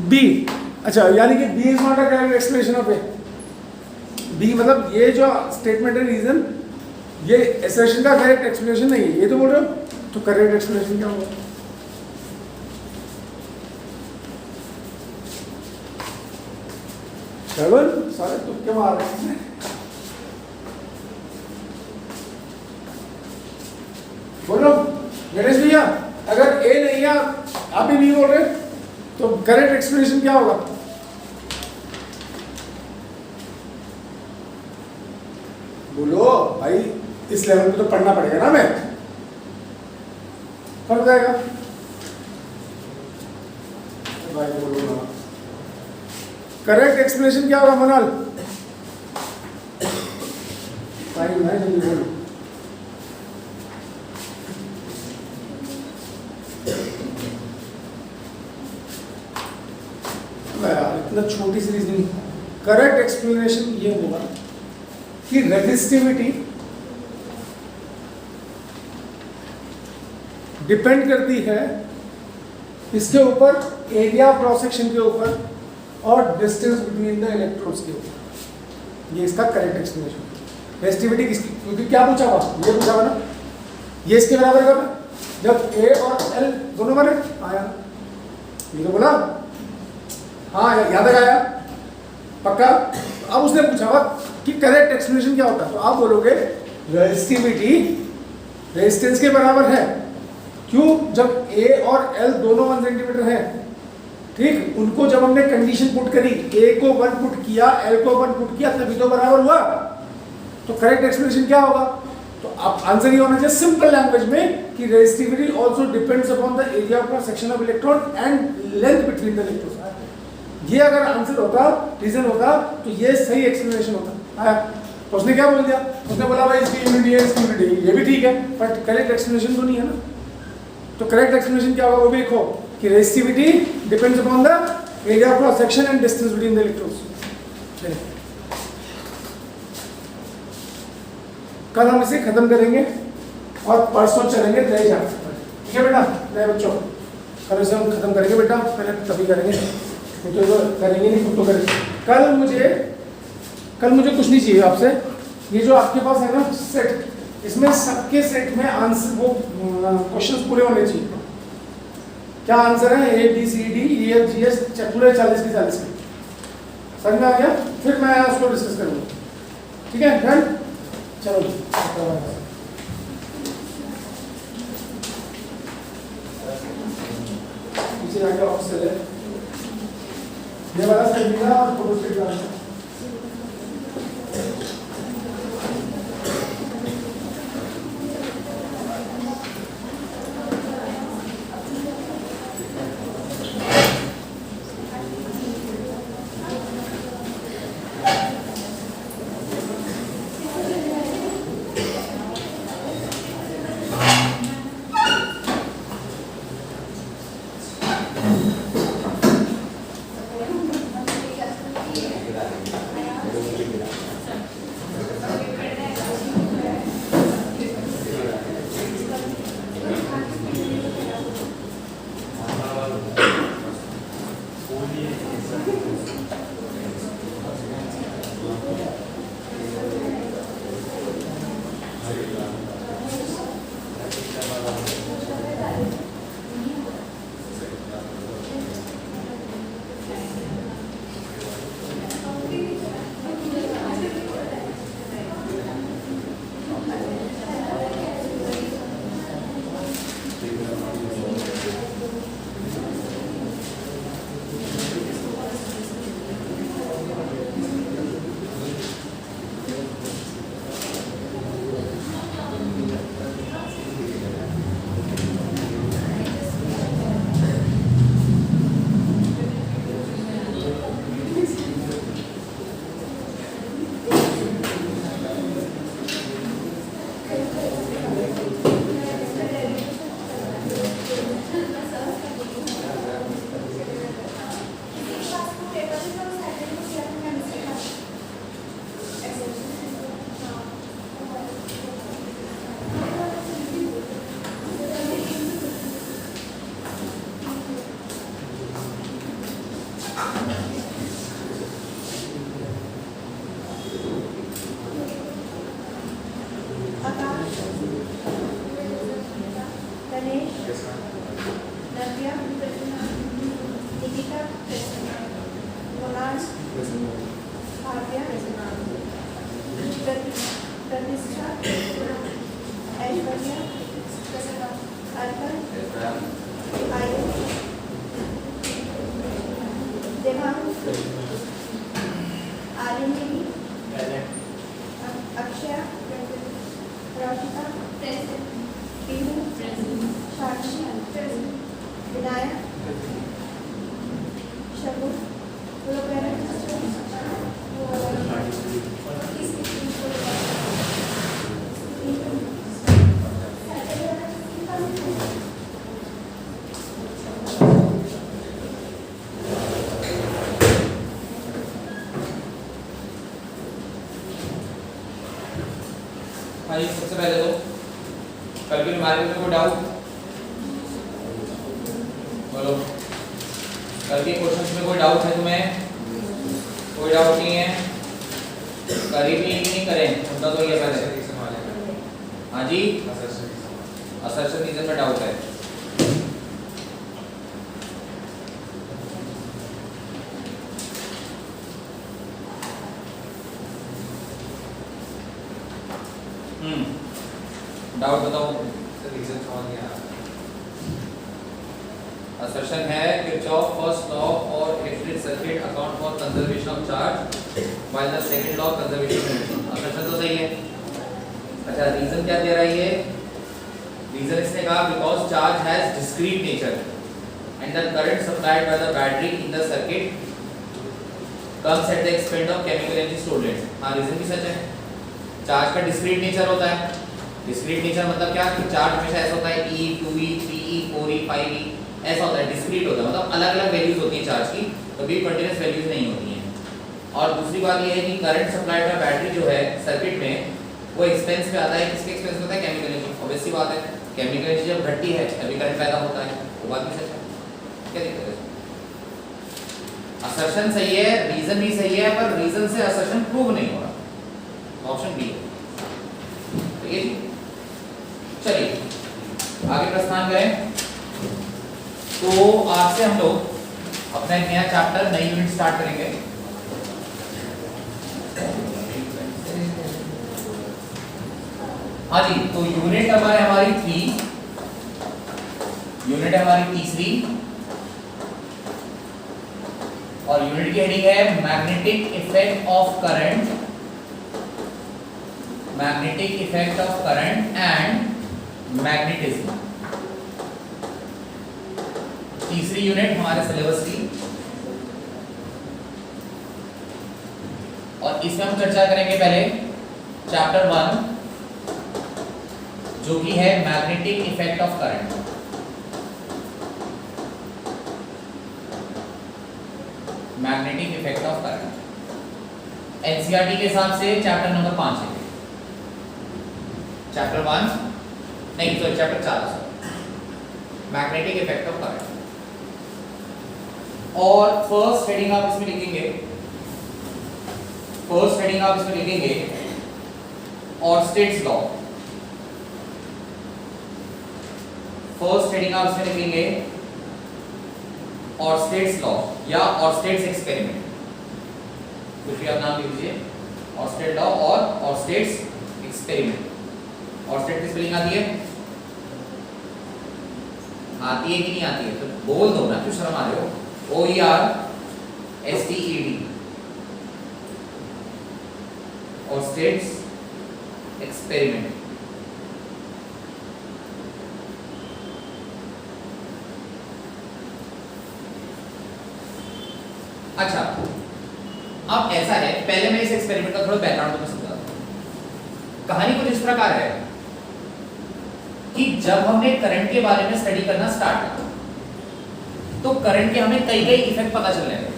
बी। अच्छा, यानी कि B is not a correct explanation of A. B मतलब ये जो स्टेटमेंट है, रीजन, ये असर्शन का करेक्ट एक्सप्लेनेशन नहीं है, ये तो बोल रहे हो। तो करेक्ट एक्सप्लेनेशन क्या होगा? श्रवण सारे तुक्के मार रहे हैं। बोलो गणेश भैया, अगर ए नहीं है, आप भी नहीं बोल रहे, तो करेक्ट एक्सप्लेनेशन क्या होगा? बोलो भाई, इस लेवल पे तो पढ़ना पड़ेगा ना मैं, पढ़ जाएगा भाई, बोलो ना। करेक्ट एक्सप्लेनेशन क्या होगा मोनाल? टाइम है, जल्दी बोलो। यार इतना छोटी सी रीजनिंग। करेक्ट एक्सप्लेनेशन ये होगा कि रेजिस्टिविटी डिपेंड करती है इसके ऊपर, एरिया ऑफ क्रॉस सेक्शन के ऊपर और डिस्टेंस बिटवीन द इलेक्ट्रोड्स के ऊपर। ये इसका करेक्ट एक्सप्लेनेशन। रेजिस्टिविटी किसकी, क्योंकि क्या पूछा हुआ, ये पूछा हुआ ना, ये इसके बराबर कब है, जब ए और एल दोनों बने आया, ये तो बोला, हाँ याद आया पक्का। अब उसने पूछा हुआ कि करेक्ट एक्सप्लेनेशन क्या होता है, तो आप बोलोगे रेजिस्टिविटी रेजिस्टेंस के बराबर है। क्यों? जब ए और एल दोनों 1 सेंटीमीटर है, ठीक, उनको जब हमने कंडीशन पुट करी, ए को 1 पुट किया, एल को 1 पुट किया, तभी तो बराबर हुआ। तो करेक्ट एक्सप्लेनेशन क्या होगा? तो आप आंसर ये होना चाहिए सिंपल लैंग्वेज में कि resistivity also depends upon the area of cross section of electron and length between the electrons. ये अगर आंसर होता, रीजन होता, तो ये सही एक्सप्लेनेशन होता। आया? तो उसने क्या बोल दिया? उसने बोला भाई इसकी यूनिट है, इसकी यूनिट है, ये भी ठीक है, बट करेक्ट एक्सप्लेनेशन तो नहीं है ना। तो करेक्ट एक्सप्लेनेशन क्या होगा वो भी देखो कि resistivity depends upon the area of cross section and distance between the electrons. कल हम इसे खत्म करेंगे और परसों चलेंगे नए चैप्टर पर, ठीक है बेटा? नए बच्चों, कल इसे हम खत्म करेंगे बेटा, पहले तभी करेंगे, तो करेंगे नहीं खुद तो करेंगे। कल मुझे कुछ नहीं चाहिए आपसे, ये जो आपके पास है ना सेट, इसमें सबके सेट में आंसर वो क्वेश्चंस पूरे होने चाहिए। क्या आंसर है? A B C D E F G H, पूरे 40 के 40 में। समझ में आ गया? फिर मैं उसको डिस्कस करूँगा, ठीक है डन? चलो पीछे जाके ऑफिस से ले, ये वाला सेट मिला और फोटो स्टेट डालना। अक्षय सबसे पहले तो कल की बीमारी में कोई डाउट बोलो, कल के क्वेश्चंस में कोई डाउट है तुम्हें? कोई डाउट नहीं है? करीबी नहीं करें उनका तो ये पहले। हाँ जी, असर्शन रीजन में डाउट है। डाउट बताओ। रीजन समझ नहीं आ रहा। असर्शन है किरचॉफ फर्स्ट लॉ और electric circuit account for conservation of charge while the second law conservation. Assertion तो सही है। अच्छा, रीजन क्या दे रहा है ये? रीजन इसने कहा because charge has discrete nature and the current supplied by the battery in the circuit comes at the expense of chemical energy stored in. हां, रीजन भी सच है। चार्ज का डिस्क्रीट नेचर होता है। डिस्क्रीट नेचर मतलब क्या कि चार्ज हमेशा ऐसा होता है E 2E 3E 4E 5E ऐसा होता है। डिस्क्रीट होता है मतलब अलग-अलग वैल्यूज होती हैं चार्ज की, कभी कंटीन्यूअस वैल्यूज नहीं होती हैं। और दूसरी बात ये है कि करंट सप्लाइड बाय बैटरी जो है सर्किट में वो एक्सपेंस पे आता है। किसके एक्सपेंस पे आता है? Chemical energy. ऑब्वियस सी बात है, केमिकल एनर्जी जब घटती है तभी करंट पैदा होता है। वो बात भी सच है। क्या दिक्कत है? असर्शन सही है, रीजन भी सही है, पर रीजन से असर्शन प्रूव नहीं हो रहा। ऑप्शन बी है। तो ये चलिए आगे प्रस्थान करें। तो आज से हम लोग अपना एक नया चैप्टर, नई यूनिट स्टार्ट करेंगे। हाँ जी, तो यूनिट नंबर है हमारी 3, यूनिट है हमारी तीसरी और यूनिट की हेडिंग है magnetic effect of current, magnetic effect of current and magnetism. तीसरी यूनिट हमारे सिलेबस की और इसमें हम चर्चा करेंगे पहले चैप्टर 1 जो कि है magnetic effect of current. Magnetic effect of current NCERT के हिसाब से चैप्टर नंबर 5 है। चैप्टर 1 नहीं तो chapter 4 magnetic effect of current. और फर्स्ट हेडिंग आप इसमें लिखेंगे, फर्स्ट हेडिंग आप इसमें लिखेंगे ऑर्स्टेड्स लॉ। फर्स्ट हेडिंग आप इसमें लिखेंगे ऑर्स्टेड्स लॉ या ऑर्स्टेड्स एक्सपेरिमेंट, कुछ भी आप नाम लिख लीजिए, ऑर्स्टेड लॉ और ऑर्स्टेड्स एक्सपेरिमेंट। ऑर्स्टेड की स्पेलिंग आती है? आती है कि नहीं आती है? तो बोल दो ना, क्यों शर्म आ रहे हो? OERSTED Oersted's experiment. अच्छा, अब ऐसा है, पहले मैं इस एक्सपेरिमेंट का थोड़ा बैकग्राउंड तुम्हें समझाता हूं। कहानी कुछ इस प्रकार है कि जब हमने करंट के बारे में स्टडी करना स्टार्ट किया तो करंट के हमें कई इफेक्ट पता चल रहे थे।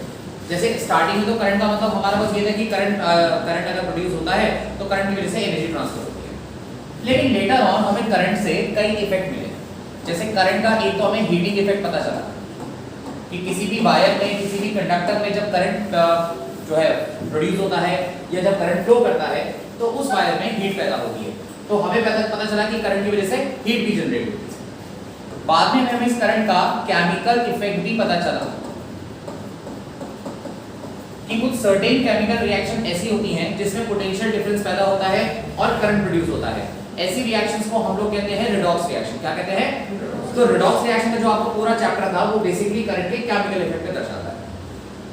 जैसे स्टार्टिंग में तो करंट का मतलब हमारा बस ये था कि करंट अगर प्रोड्यूस होता है तो करंट की वजह से एनर्जी ट्रांसफर होती है। लेकिन लेटर ऑन हमें करंट से कई इफेक्ट मिले। जैसे करंट का एक तो हमें हीटिंग इफेक्ट पता चला कि किसी भी वायर में, किसी भी कंडक्टर में जब करंट जो है प्रोड्यूस होता है या जब करंट फ्लो करता है तो उस वायर में हीट पैदा होती है। तो हमें पता चला कि करंट की वजह से हीट भी जनरेट होती है। बाद में हमें इस करंट का केमिकल इफेक्ट भी पता चला कि कुछ सर्टेन केमिकल रिएक्शन ऐसी होती हैं जिसमें पोटेंशियल डिफरेंस पैदा होता है और करंट प्रोड्यूस होता है। ऐसी रिएक्शंस को हम लोग कहते हैं रिडॉक्स रिएक्शन। क्या कहते हैं? तो रिडॉक्स रिएक्शन का जो आपको पूरा चैप्टर था वो बेसिकली करंट के केमिकल इफेक्ट को दर्शाता है।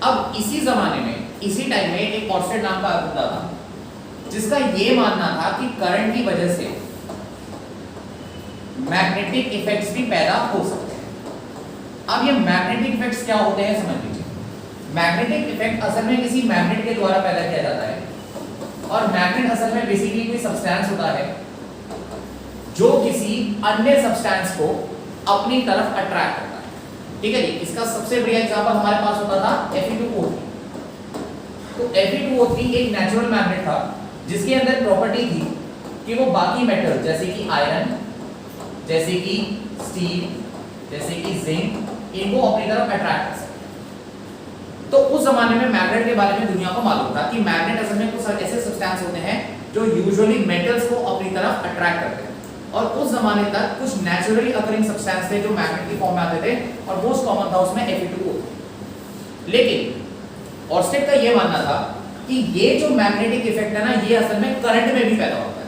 अब इसी जमाने में, इसी टाइम में एक ऑर्स्टेड नाम का बंदा था जिसका ये मानना था कि करंट की वजह से मैग्नेटिक इफेक्ट्स भी पैदा हो सकते हैं। अब ये मैग्नेटिक इफेक्ट्स क्या होते हैं समझ लीजिए। मैग्नेटिक इफेक्ट असल में किसी मैग्नेट के द्वारा पैदा किया जाता है और मैग्नेट असल में बेसिकली कोई सब्सटेंस होता है जो किसी अन्य सब्सटेंस को अपनी तरफ अट्रैक्ट करता है। ठीक है जी, इसका सबसे बढ़िया एग्जांपल हमारे पास होता था Fe2O3। तो Fe2O3 एक नेचुरल मैग्नेट था जिसके अंदर प्रॉपर्टी थी कि वो बाकी मेटल जैसे कि आयरन, जैसे कि स्टील, जैसे कि जिंक, इनको अपनी तरफ अट्रैक्ट कर सके। तो उस जमाने में मैग्नेट के बारे में दुनिया को मालूम था कि मैग्नेट असल में कुछ ऐसे सब्सटेंस होते हैं जो यूजुअली मेटल्स को अपनी तरफ अट्रैक्ट करते हैं। और उस जमाने तक कुछ नेचुरली अकरिंग सब्सटेंस थे जो मैग्नेट की फॉर्म में आते थे और मोस्ट कॉमन था उसमें Fe2O। लेकिन ऑर्स्टेड का ये मानना था कि ये जो मैग्नेटिक इफेक्ट है ना, ये असल में करंट में भी पैदा होता है,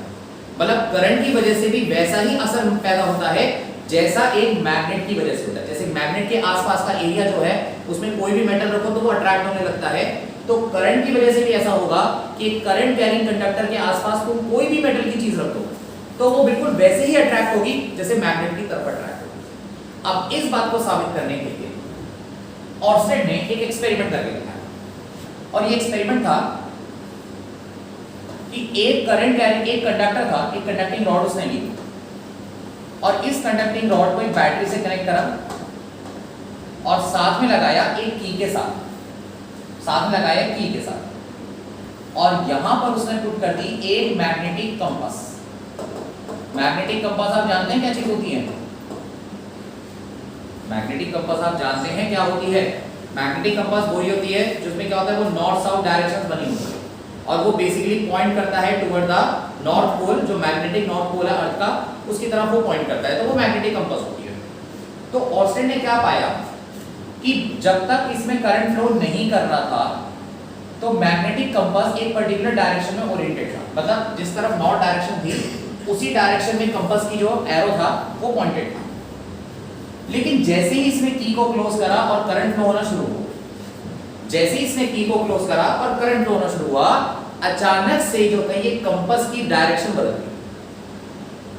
मतलब करंट की वजह से भी वैसा ही असर पैदा होता है जैसा एक मैग्नेट की वजह से होता है। जैसे मैग्नेट के आसपास का एरिया जो है उसमें कोई भी मेटल रखो तो वो अट्रैक्ट होने लगता है, तो करंट की वजह से भी ऐसा होगा कि करंट कैरिंग कंडक्टर के आसपास तुम कोई भी मेटल की चीज रखो तो वो बिल्कुल वैसे ही अट्रैक्ट होगी जैसे मैग्नेट की तरफ अट्रैक्ट होगी। अब इस बात को साबित करने के लिए ऑर्स्टेड ने एक एक्सपेरिमेंट करके दिखाया, और ये एक्सपेरिमेंट था कि एक करंट कैरिंग एक कंडक्टर था, एक कंडक्टिंग रॉड उसने ली और इस कंडक्टिंग रॉड को एक बैटरी से कनेक्ट करा और साथ में लगाया एक की के साथ में लगाया की के साथ, और यहां पर उसने पुट कर दी एक मैग्नेटिक कंपास। मैग्नेटिक कंपास आप जानते हैं क्या चीज होती है? मैग्नेटिक कंपास आप जानते हैं क्या होती है? मैग्नेटिक कंपास वही होती है जिसमें क्या होता है, वो नॉर्थ साउथ डायरेक्शंस बनी होती है और वो बेसिकली पॉइंट करता है टुवर्ड द नॉर्थ पोल, जो मैग्नेटिक नॉर्थ पोल है अर्थ का, उसकी तरफ वो पॉइंट करता है, तो वो मैग्नेटिक कंपास होती है। तो ऑर्स्टेड ने क्या पाया कि जब तक इसमें करंट फ्लो नहीं कर रहा था तो मैग्नेटिक कंपास एक पर्टिकुलर डायरेक्शन में ओरिएंटेड था, मतलब जिस तरफ नॉर्थ डायरेक्शन थी उसी डायरेक्शन में कंपास की जो एरो था वो पॉइंटेड था। लेकिन जैसे ही इसने की को क्लोज करा और करंट फ्लो होना शुरू हुआ, जैसे ही इसने की को क्लोज करा और करंट फ्लो होना शुरू हुआ, अचानक से जो है ये कंपास की डायरेक्शन बदल गई।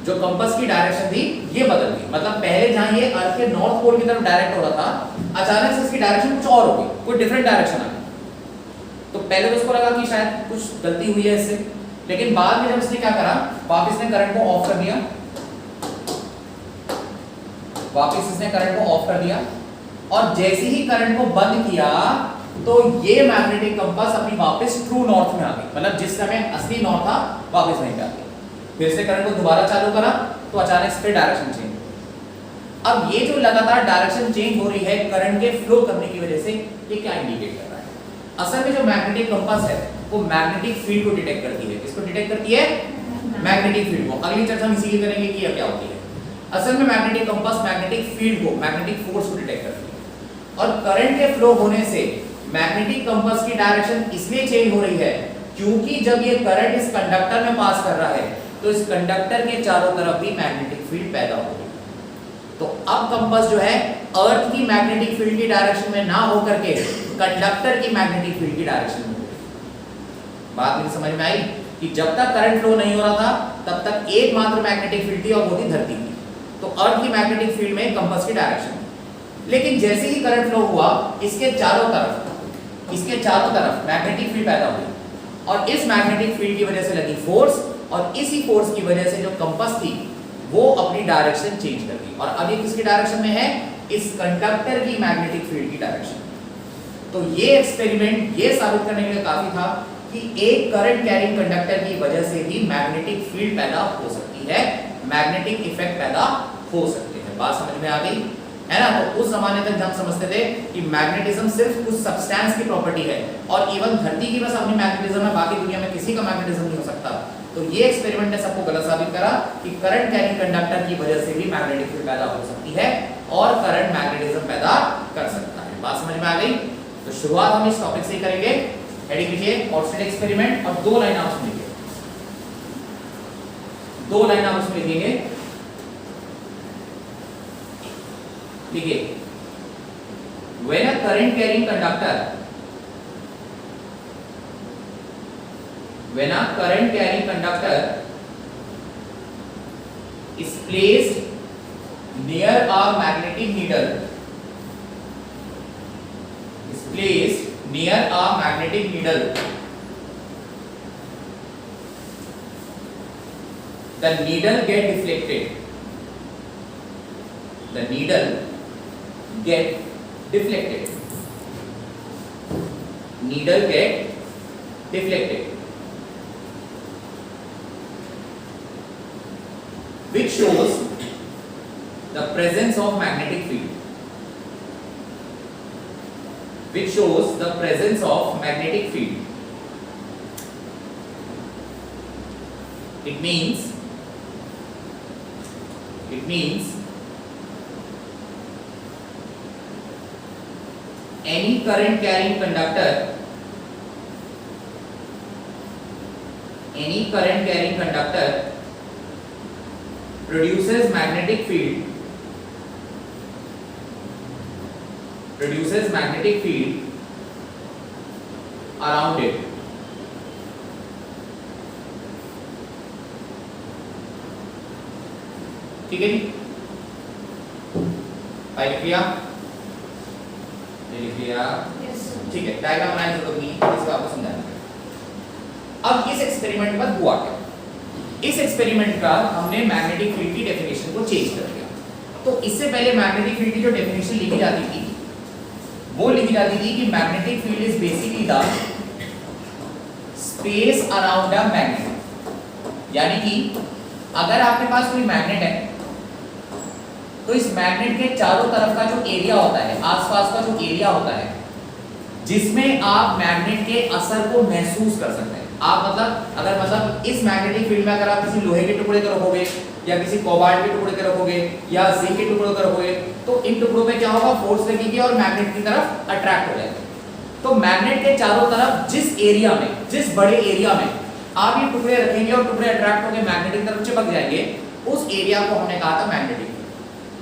जो कंपास की डायरेक्शन थी ये बदल गई, मतलब पहले जहां ये अर्थ के नॉर्थ पोल की तरफ डायरेक्ट हो रहा था, अचानक से इसकी डायरेक्शन कुछ और हो गई, कोई डिफरेंट डायरेक्शन आ गई। तो पहले तो उसको लगा कि शायद कुछ गलती हुई है इससे, लेकिन बाद में जब इसने क्या करा, वापस ने करंट को ऑफ कर दिया, वापस इसने करंट को ऑफ कर दिया, और जैसे ही करंट को बंद किया तो ये मैग्नेटिक कंपास अपनी वापस ट्रू नॉर्थ में आ गई, मतलब जिस समय असली नॉर्थ था वापस वहीं पे आ गया। फिर से करंट को दोबारा चालू करा तो अचानक से डायरेक्शन चेंज। अब ये जो लगातार डायरेक्शन चेंज हो रही है करंट के फ्लो करने की वजह से, ये क्या इंडिकेट कर रहा है? असल में जो मैग्नेटिक कंपास है वो मैग्नेटिक फील्ड को डिटेक्ट करती है। किसको डिटेक्ट करती है? मैग्नेटिक फील्ड को। अगली चर्चा हम इसीलिए करेंगे कि यह क्या होती है। असल में मैग्नेटिक कंपास मैग्नेटिक फील्ड को, मैग्नेटिक फोर्स को डिटेक्ट करती है, और करंट के फ्लो होने से मैग्नेटिक कंपास की डायरेक्शन इसलिए चेंज हो रही है क्योंकि जब ये करंट इस कंडक्टर में पास कर रहा है तो इस कंडक्टर के चारों तरफ भी मैग्नेटिक फील्ड पैदा हो रही है। तो अब कंपास जो है अर्थ की मैग्नेटिक फील्ड की डायरेक्शन में ना होकर के कंडक्टर की मैग्नेटिक फील्ड की डायरेक्शन में हो रही। बात मेरी समझ में आई कि जब तक करंट फ्लो नहीं हो रहा था तब तक एकमात्र मैग्नेटिक फील्ड थी और वो थी धरती की, तो अर्थ की मैग्नेटिक फील्ड में कंपास की डायरेक्शन। लेकिन जैसे ही करंट फ्लो हुआ इसके चारों तरफ मैग्नेटिक फील्ड पैदा हुई, और इस मैग्नेटिक फील्ड की वजह से लगी फोर्स, और इसी फोर्स की वजह से जो कंपास थी वो अपनी डायरेक्शन चेंज कर दी, और अब ये किसकी डायरेक्शन में है? इस कंडक्टर की मैग्नेटिक फील्ड की डायरेक्शन। तो ये एक्सपेरिमेंट ये साबित करने के लिए काफी था कि एक करंट कैरिंग कंडक्टर की वजह से भी मैग्नेटिक फील्ड पैदा हो सकती है, मैग्नेटिक इफेक्ट पैदा हो सकते हैं। बात समझ में आ गई है ना? तो उस जमाने तक हम समझते थे कि मैग्नेटिज्म सिर्फ कुछ सब्सटेंस की प्रॉपर्टी है, और इवन धरती की बस अपनी मैग्नेटिज्म है, बाकी दुनिया में किसी का मैग्नेटिज्म नहीं हो सकता। तो ये एक्सपेरिमेंट ने सबको गलत साबित करा कि करंट कैरिंग कंडक्टर की वजह से भी मैग्नेटिक फील्ड पैदा हो सकती है और करंट मैग्नेटिज्म पैदा कर सकता है। बात समझ में आ गई? तो शुरुआत हम इस टॉपिक से ही करेंगे। हेडिंग लिखिए ऑर्स्टेड एक्सपेरिमेंट, और दो लाइन आप उसमें लिखिए, दो लाइन आप उसमें लिखेंगे। लिखिए when a current carrying conductor is placed near a magnetic needle, the needle get deflected. shows the presence of magnetic field, which shows the presence of magnetic field. It means any current carrying conductor produces magnetic field around it. ठीक है जी, file लिख लिया, ये लिख लिया, Yes, sir. ठीक है। Diagram बनाने की जरूरत नहीं है, इसको आपको समझाना है। अब इस एक्सपेरिमेंट के बाद हुआ क्या? इस एक्सपेरिमेंट का हमने मैग्नेटिक फील्ड की डेफिनेशन को चेंज कर दिया। तो इससे पहले मैग्नेटिक फील्ड की जो डेफिनेशन लिखी जाती थी वो लिखी जाती थी कि magnetic field is basically the space around a magnet. यानी कि अगर आपके पास कोई मैग्नेट है तो इस मैग्नेट के चारों तरफ का जो एरिया होता है, आसपास का जो एरिया होता है, जिसमें आप मैग्नेट के असर को महसूस कर सकते हैं। आप मतलब इस मैग्नेटिक फील्ड में अगर आप किसी लोहे के टुकड़े को रखोगे या किसी कोबाल्ट के टुकड़े को रखोगे या जिंक के टुकड़े को रखोगे तो इन टुकड़ों पे क्या होगा, फोर्स लगेगी और मैग्नेट की तरफ अट्रैक्ट हो जाएगा। तो मैग्नेट के चारों तरफ जिस बड़े एरिया में आप ये टुकड़े रखेंगे और टुकड़े अट्रैक्ट होकर मैग्नेटिक तरफ चिपक जाएंगे, उस एरिया को हमने कहा था मैग्नेटिक।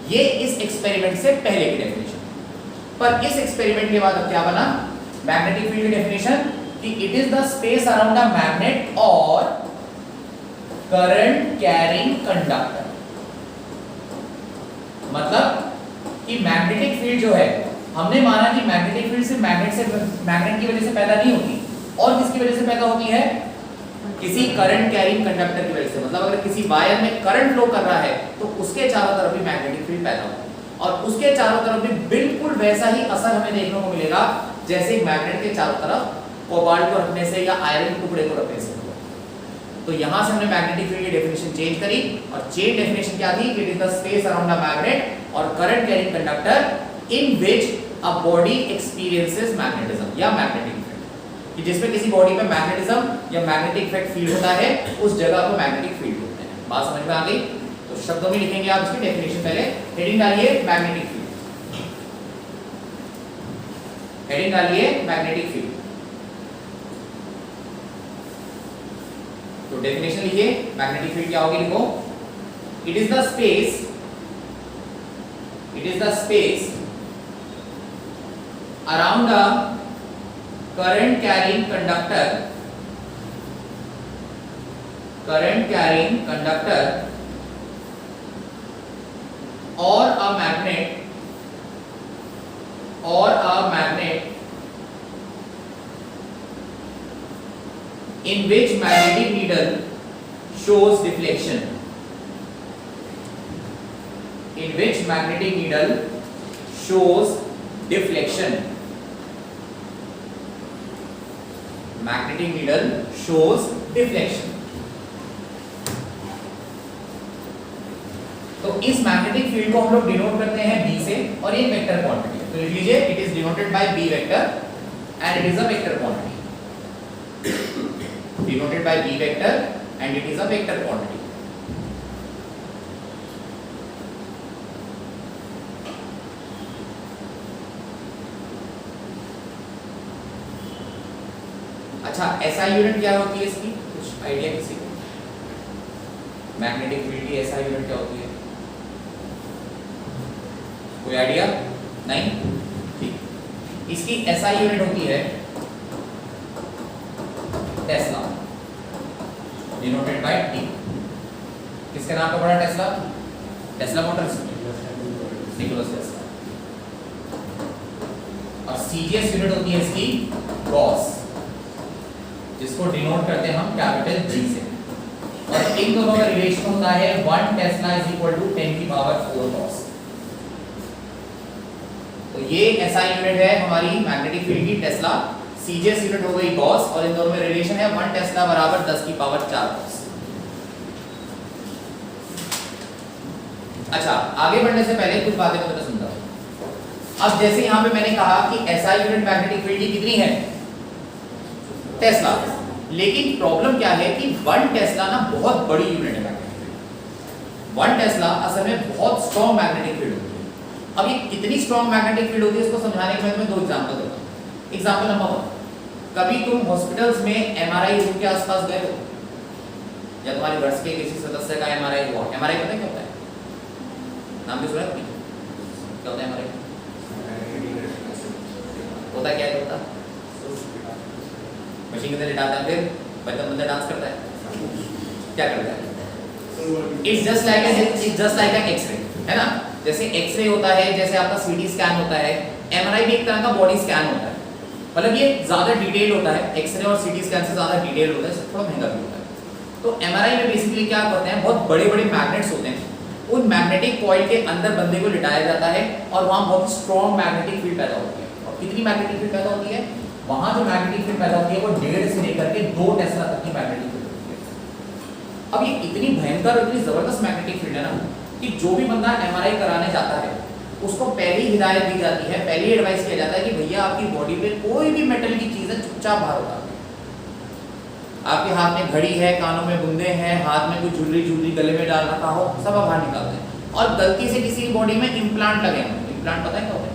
ये इस एक्सपेरिमेंट से पहले की डेफिनेशन। पर इस एक्सपेरिमेंट के बाद अब क्या बना? मैग्नेटिक फील्ड की डेफिनेशन कि it is the space around a magnet और करंट कैरिंग कंडक्टर। मतलब कि मैग्नेटिक फील्ड जो है, हमने माना कि मैग्नेटिक फील्ड सिर्फ मैग्नेट की वजह से पैदा नहीं होती, और किसकी वजह से पैदा होती है? किसी करंट कैरिंग कंडक्टर की वजह से। मतलब अगर किसी वायर में करंट फ्लो कर रहा है तो उसके चारों तरफ भी मैग्नेटिक फील्ड पैदा होगा, और उसके चारों तरफ भी बिल्कुल वैसा ही असर हमें देखने को मिलेगा जैसे मैग्नेट के चारों तरफ कोबाल्ट को रखने से या आयरन के टुकड़े को रखने से। तो यहां से हमने मैग्नेटिक फील्ड की डेफिनेशन चेंज करी, और चेंज डेफिनेशन क्या थी? It is the space around a magnet और current carrying conductor in which a body experiences magnetism या मैग्नेटिक फील्ड, कि जिसमें किसी बॉडी में मैग्नेटिज्म या मैग्नेटिक इफेक्ट फील होता है, उस जगह को मैग्नेटिक फील्ड बोलते हैं। बात समझ में आ गई? तो शब्दों में लिखेंगे आप इसकी डेफिनेशन। पहले हेडिंग डालिए मैग्नेटिक फील्ड, हेडिंग डालिए मैग्नेटिक फील्ड। तो डेफिनेशन लिखिए, मैग्नेटिक फील्ड क्या होगी? लिखो, it is the space around a current carrying conductor or a magnet in which magnetic needle shows deflection, magnetic needle shows deflection। तो इस magnetic field को हम लोग डिनोट करते हैं B से, और ये वेक्टर क्वांटिटी है। तो लिख लीजिए, it is denoted by B vector and it is a vector quantity. Denoted by B vector and it is a vector quantity. अच्छा, SI यूनिट क्या होती है इसकी? कुछ आइडिया किसी को? मैग्नेटिक फील्ड की SI यूनिट क्या होती है? कोई आइडिया? नहीं? ठीक, इसकी SI यूनिट होती है टेस्ला, डिनोटेड बाय T। किसके नाम पर पड़ा Tesla? Tesla Motors, Nicholas Tesla. और CGS यूनिट होती है इसकी गॉस, जिसको डिनोट करते हैं हम कैपिटल G से। और इन दोनों का रिलेशन होता है 1 टेस्ला इज इक्वल टू 10 की पावर 4 गॉस। तो ये SI यूनिट है हमारी मैग्नेटिक फील्ड की टेस्ला, CGS यूनिट हो गई गॉस, और इन दोनों में रिलेशन है 1 टेस्ला बराबर 10 की पावर 4 गॉस। अच्छा, आगे बढ़ने से पहले कुछ बातें मैं तुम्हें समझाऊं। अब जैसे यहाँ पे मैंने कहा कि SI यूनिट मैग्नेटिक फील्ड की कितनी है, टेस्ला, लेकिन प्रॉब्लम क्या है कि 1 टेस्ला ना बहुत बड़ी यूनिट है मैग्नेटिक फील्ड। 1 टेस्ला असल में बहुत स्ट्रॉन्ग मैग्नेटिक फील्ड होती है। अब ये कितनी स्ट्रॉन्ग मैग्नेटिक फील्ड होती है इसको समझाने के मैं तुम्हें 2 एग्जांपल देता हूँ। एग्जांपल नंबर 1, कभी तुम हॉस्पिटल्स में MRI रूम के आसपास गए हो या तुम्हारे घर के किसी सदस्य का MRI हुआ? MRI पता है क्या होता है? नाम भी सुना है तुमने? क्या होता है MRI? होता है क्या होता है? मशीन के अंदर डालता है, फिर बंदा डांस करता है, क्या करता है? It's just like an X ray, है ना? जैसे एक्सरे होता है, जैसे आपका CT स्कैन होता है, MRI भी एक तरह का बॉडी स्कैन होता है। मतलब ये ज्यादा डिटेल होता है, एक्सरे और CT स्कैन से ज्यादा डिटेल होता है, थोड़ा महंगा भी होता है। तो MRI में बेसिकली क्या करते हैं, बहुत बड़े बड़े मैग्नेट्स होते हैं, उन मैग्नेटिक कॉइल के अंदर बंदे को लिटाया जाता है और वहाँ बहुत स्ट्रॉन्ग मैग्नेटिक फील्ड पैदा होती है। और कितनी मैग्नेटिक फील्ड पैदा होती है? वहाँ जो मैग्नेटिक फील्ड पैदा होती है वो 1.5 से लेकर के 2 टेस्ला तक की मैग्नेटिक फील्ड होती है। अब ये इतनी भयंकर, इतनी जबरदस्त मैग्नेटिक फील्ड है ना कि जो भी बंदा MRI कराने जाता है उसको पहली हिदायत दी जाती है, पहली एडवाइस किया जाता है कि भैया आपकी बॉडी पे कोई भी मेटल की चीज है चुपचाप बाहर उतार दो। आपके हाथ में घड़ी है, कानों में बुंदे हैं, हाथ में कुछ ज्वेलरी गले में डाल रखा हो, सब आप बाहर निकाल दें। और गलती से किसी बॉडी में इम्प्लांट लगे हों, इम्प्लांट पता है क्या होता है?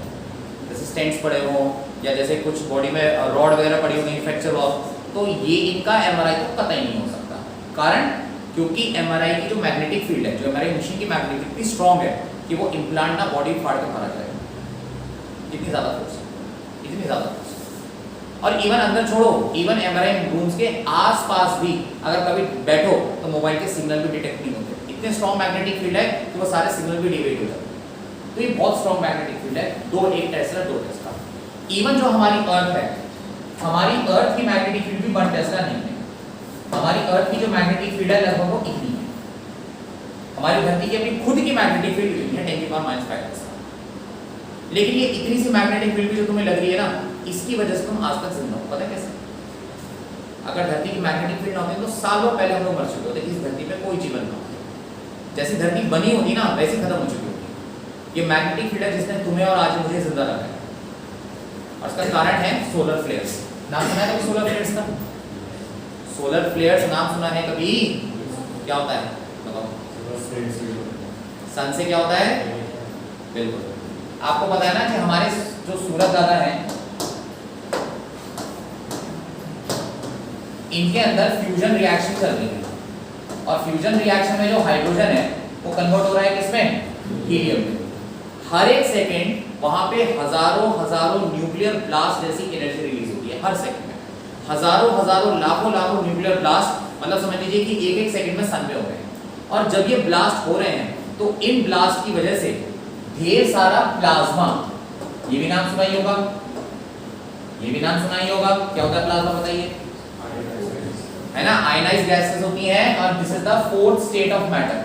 जैसे स्टेंट्स पड़े हों या जैसे कुछ बॉडी में रॉड वगैरह पड़ी होगी, फ्रैक्चर हो, तो ये इनका MRI तो कतई नहीं हो सकता। कारण क्योंकि MRI की जो मैग्नेटिक फील्ड है, जो MRI मशीन की मैग्नेटिक इतनी स्ट्रॉन्ग है कि वो इम्प्लांट ना बॉडी फाड़ के मारा जाएगा। इतनी ज़्यादा फोर्स, इतनी ज़्यादा फोर्स। और इवन अंदर छोड़ो, इवन MRI रूम्स के आसपास भी अगर कभी बैठो तो मोबाइल के सिग्नल भी डिटेक्ट नहीं होते। इतने स्ट्रॉन्ग मैग्नेटिक फील्ड है कि वो सारे सिग्नल भी डिवेट हो जाते हैं। तो ये बहुत स्ट्रॉन्ग मैग्नेटिक फील्ड है, 1 टेस्ला 2 टेस्ला। इवन जो हमारी अर्थ है, हमारी अर्थ की मैग्नेटिक फील्ड भी 1 टेस्ला नहीं है। हमारी अर्थ की जो मैग्नेटिक फील्ड है लगभग वो इतनी है। हमारी धरती की अपनी खुद की मैग्नेटिक फील्ड इतनी है 10⁻⁵ टेस्ला। लेकिन ये इतनी सी मैग्नेटिक फील्ड भी जो तुम्हें लग रही है ना, इसकी वजह से तुम आज तक जिंदा हो। पता है कैसे? अगर धरती की मैग्नेटिक फील्ड ना होती तो सालों पहले हम लोग मर चुके होते, इस धरती पे कोई जीवन ना होता। जैसी धरती बनी होती ना वैसी खत्म हो चुकी होती। ये मैग्नेटिक फील्ड है जिसने तुम्हें और आज मुझे जिंदा रखा है। और इसका कारण है सोलर फ्लेयर्स। नाम सुना है कभी सोलर फ्लेयर्स का? सोलर फ्लेयर्स नाम सुना है कभी? क्या होता है बताओ? सन से क्या होता है? बिल्कुल आपको पता है ना कि हमारे जो सूरज दादा हैं इनके अंदर फ्यूजन रिएक्शन चल रही है और फ्यूजन रिएक्शन में जो हाइड्रोजन है वो कन्वर्ट हो रहा है किसमें? हीलियम में। हर एक सेकंड वहां पे हजारों न्यूक्लियर ब्लास्ट जैसी एनर्जी रिलीज होती है। हर सेकंड में हजारों लाखों न्यूक्लियर ब्लास्ट, मतलब समझ लीजिए कि एक सेकंड में सन पे हो रहे हैं। और जब ये ब्लास्ट हो रहे हैं तो इन ब्लास्ट की वजह से ढेर सारा प्लाज्मा, ये भी नाम सुना ही होगा, ये भी नाम सुना ही होगा। क्या होता है प्लाज्मा बताइए? है ना, आयनाइज्ड गैसेस होती हैं और this is the 4th state of matter.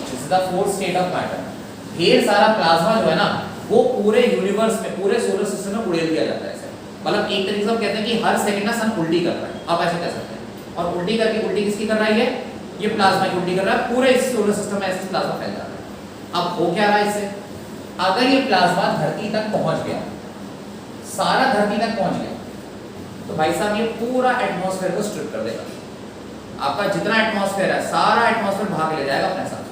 This is the 4th state of matter. ढेर सारा प्लाज्मा जो है ना वो पूरे यूनिवर्स में, पूरे सोलर सिस्टम में उड़ेल दिया जाता है। मतलब एक तरीके से हम कहते हैं कि हर सेकंड ना सन उल्टी कर रहा है, आप ऐसे कह सकते हैं। और उल्टी करके, उल्टी किसकी कर रहा है? ये प्लाज्मा की उल्टी कर रहा है। पूरे इस सोलर सिस्टम में ऐसे प्लाज्मा फैल जा रहा है। अब हो क्या रहा है इससे? अगर ये प्लाज्मा धरती तक पहुंच गया, सारा धरती तक पहुंच गया, तो भाई साहब ये पूरा एटमॉस्फेयर को स्ट्रिप कर देगा। आपका जितना एटमॉस्फेयर है सारा एटमॉस्फेयर भाग ले जाएगा अपने साथ।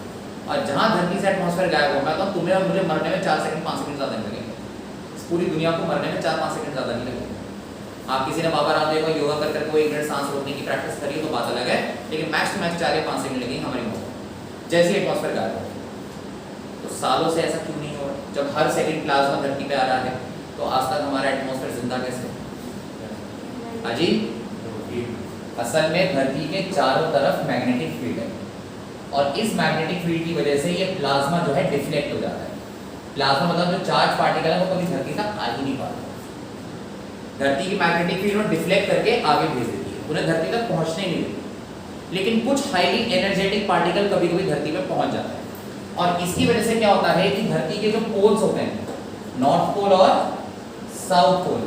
और जहां धरती से एटमॉस्फेयर गायब होगा तो तुम्हें और मुझे मरने में 4 सेकंड 5 सेकंड ज्यादा नहीं लगेंगे। पूरी दुनिया को मरने में 4-5 सेकंड ज्यादा नहीं लगेंगे। आप किसी ने बाबा रामदेव को योगा कर कोई 1 मिनट सांस रोकने की प्रैक्टिस करी तो बात अलग है, लेकिन मैक्स टू मैक्स 4 या 5 सेकंड लगेंगे हमारी मौत जैसे एटमॉस्फेयर गायब हो। तो सालों से ऐसा क्यों नहीं हो रहा? जब हर सेकंड प्लाज्मा धरती पे आ रहा है तो आज तक हमारा एटमॉस्फेयर जिंदा कैसे? हाजी, असल में धरती के चारों तरफ मैग्नेटिक फील्ड है और इस मैग्नेटिक फील्ड की वजह से ये प्लाज्मा जो है डिफ्लेक्ट हो जाता है। प्लाज्मा मतलब जो चार्ज पार्टिकल है वो कभी धरती तक आ ही नहीं पाता। धरती की मैग्नेटिक फील्ड में डिफ्लेक्ट करके आगे भेज देती है, उन्हें धरती तक पहुंचने नहीं देती। लेकिन कुछ हाईली एनर्जेटिक पार्टिकल कभी कभी धरती पे पहुंच जाता है और इसकी वजह से क्या होता है कि धरती के जो पोल्स होते हैं, नॉर्थ पोल और साउथ पोल,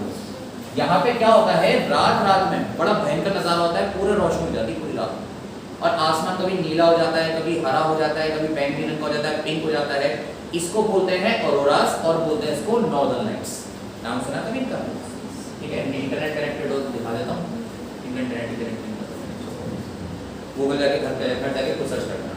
यहाँ पे क्या होता है रात में बड़ा भयंकर नजारा होता है, पूरे रोशनी हो जाती है पूरी रात। और आसमान कभी नीला हो जाता है, कभी हरा हो जाता है, कभी बैंगनी रंग का हो जाता है, पिंक हो जाता है, इसको बोलते हैं ऑरोरास और बोलते हैं इसको नॉर्दर्न लाइट्स। नाम सुना कभी इनका? ठीक है, इंटरनेट कनेक्टेड हो तो दिखा देता हूँ, इंटरनेट कनेक्टेड गूगल जाके घर जाके कुछ सर्च करना।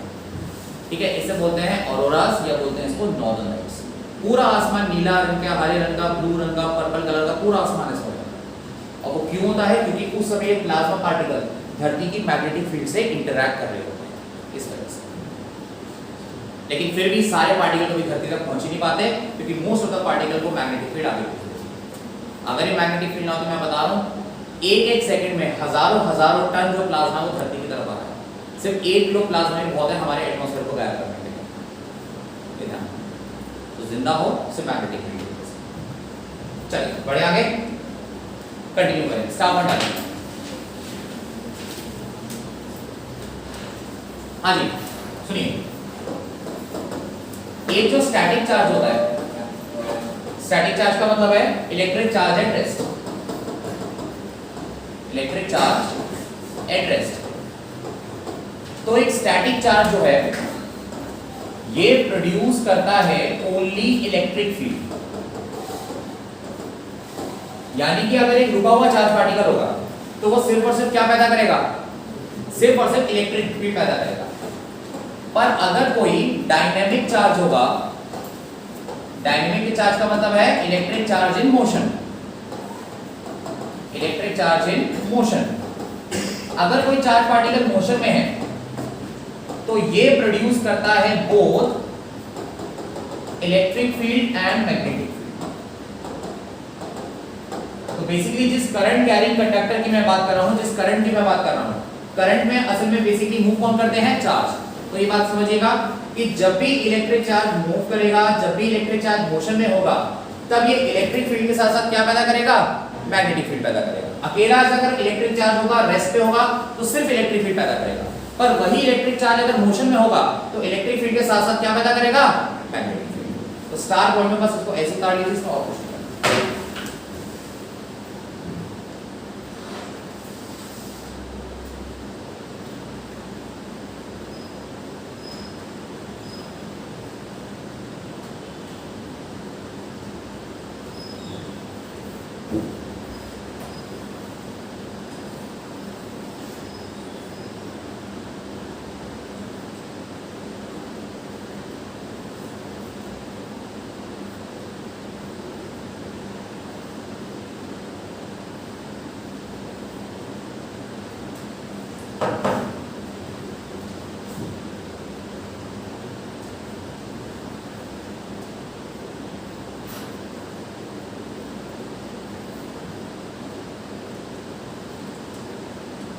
ठीक है, इसे बोलते हैं ऑरोरास या बोलते हैं इसको नॉर्दर्न लाइट्स। पूरा आसमान नीला रंग का, हरे रंग का, ब्लू रंग का, पर्पल कलर का पूरा आसमान इसमें होता है। और वो क्यों होता है? क्योंकि उस समय प्लाज्मा पार्टिकल धरती की मैग्नेटिक फील्ड से इंटरैक्ट कर रहे होते हैं इस वजह से। लेकिन फिर भी सारे पार्टिकल कभी धरती तक पहुंच ही नहीं पाते क्योंकि मोस्ट ऑफ द पार्टिकल को मैग्नेटिक फील्ड आगे होती है। अगर ये मैग्नेटिक फील्ड ना हो तो मैं बता रहा हूँ एक सेकंड में हजारों टन जो प्लाज्मा वो धरती की तरफ आ रहा है। सिर्फ 1 किलो प्लाज्मा में बहुत है हमारे एटमॉस्फेयर को गायब करने के लिए। तो जिंदा हो सिर्फ मैग्नेटिक फील्ड। चलिए बढ़े आगे, कंटिन्यू करें। स्टार वन डालिए। हाँ जी सुनिए, एक जो स्टैटिक चार्ज होता है, स्टैटिक चार्ज का मतलब है electric charge at rest. Electric charge at rest. तो एक स्टैटिक चार्ज जो है ये प्रोड्यूस करता है ओनली इलेक्ट्रिक फील्ड। यानी कि अगर एक रुका हुआ चार्ज पार्टिकल होगा तो वो सिर्फ और सिर्फ क्या पैदा करेगा? सिर्फ और सिर्फ इलेक्ट्रिक फील्ड पैदा करेगा। पर अगर कोई डायनेमिक चार्ज होगा, डायनेमिक चार्ज का मतलब है electric charge in motion. Electric charge in motion. अगर कोई चार्ज पार्टिकल मोशन में है तो ये प्रोड्यूस करता है both electric field and magnetic field. तो बेसिकली जिस करंट कैरिंग कंडक्टर की मैं बात कर रहा हूं, जिस करंट की मैं बात कर रहा हूं, करंट में असल में बेसिकली मूव कौन करते हैं? चार्ज। तो ये बात समझिएगा कि जब भी इलेक्ट्रिक चार्ज मूव करेगा, जब भी इलेक्ट्रिक चार्ज मोशन में होगा, तब ये इलेक्ट्रिक फील्ड के साथ साथ क्या पैदा करेगा? मैग्नेटिक फील्ड पैदा करेगा। अकेला अगर इलेक्ट्रिक चार्ज होगा, रेस्ट पे होगा, तो सिर्फ इलेक्ट्रिक फील्ड पैदा करेगा। पर वही इलेक्ट्रिक चार्ज अगर मोशन में होगा तो इलेक्ट्रिक फील्ड के साथ साथ क्या पैदा करेगा? Magnetic field. तो स्टार बॉन्ड में बस इसको ऐसे काट लीजिए, इसमें और कुछ नहीं।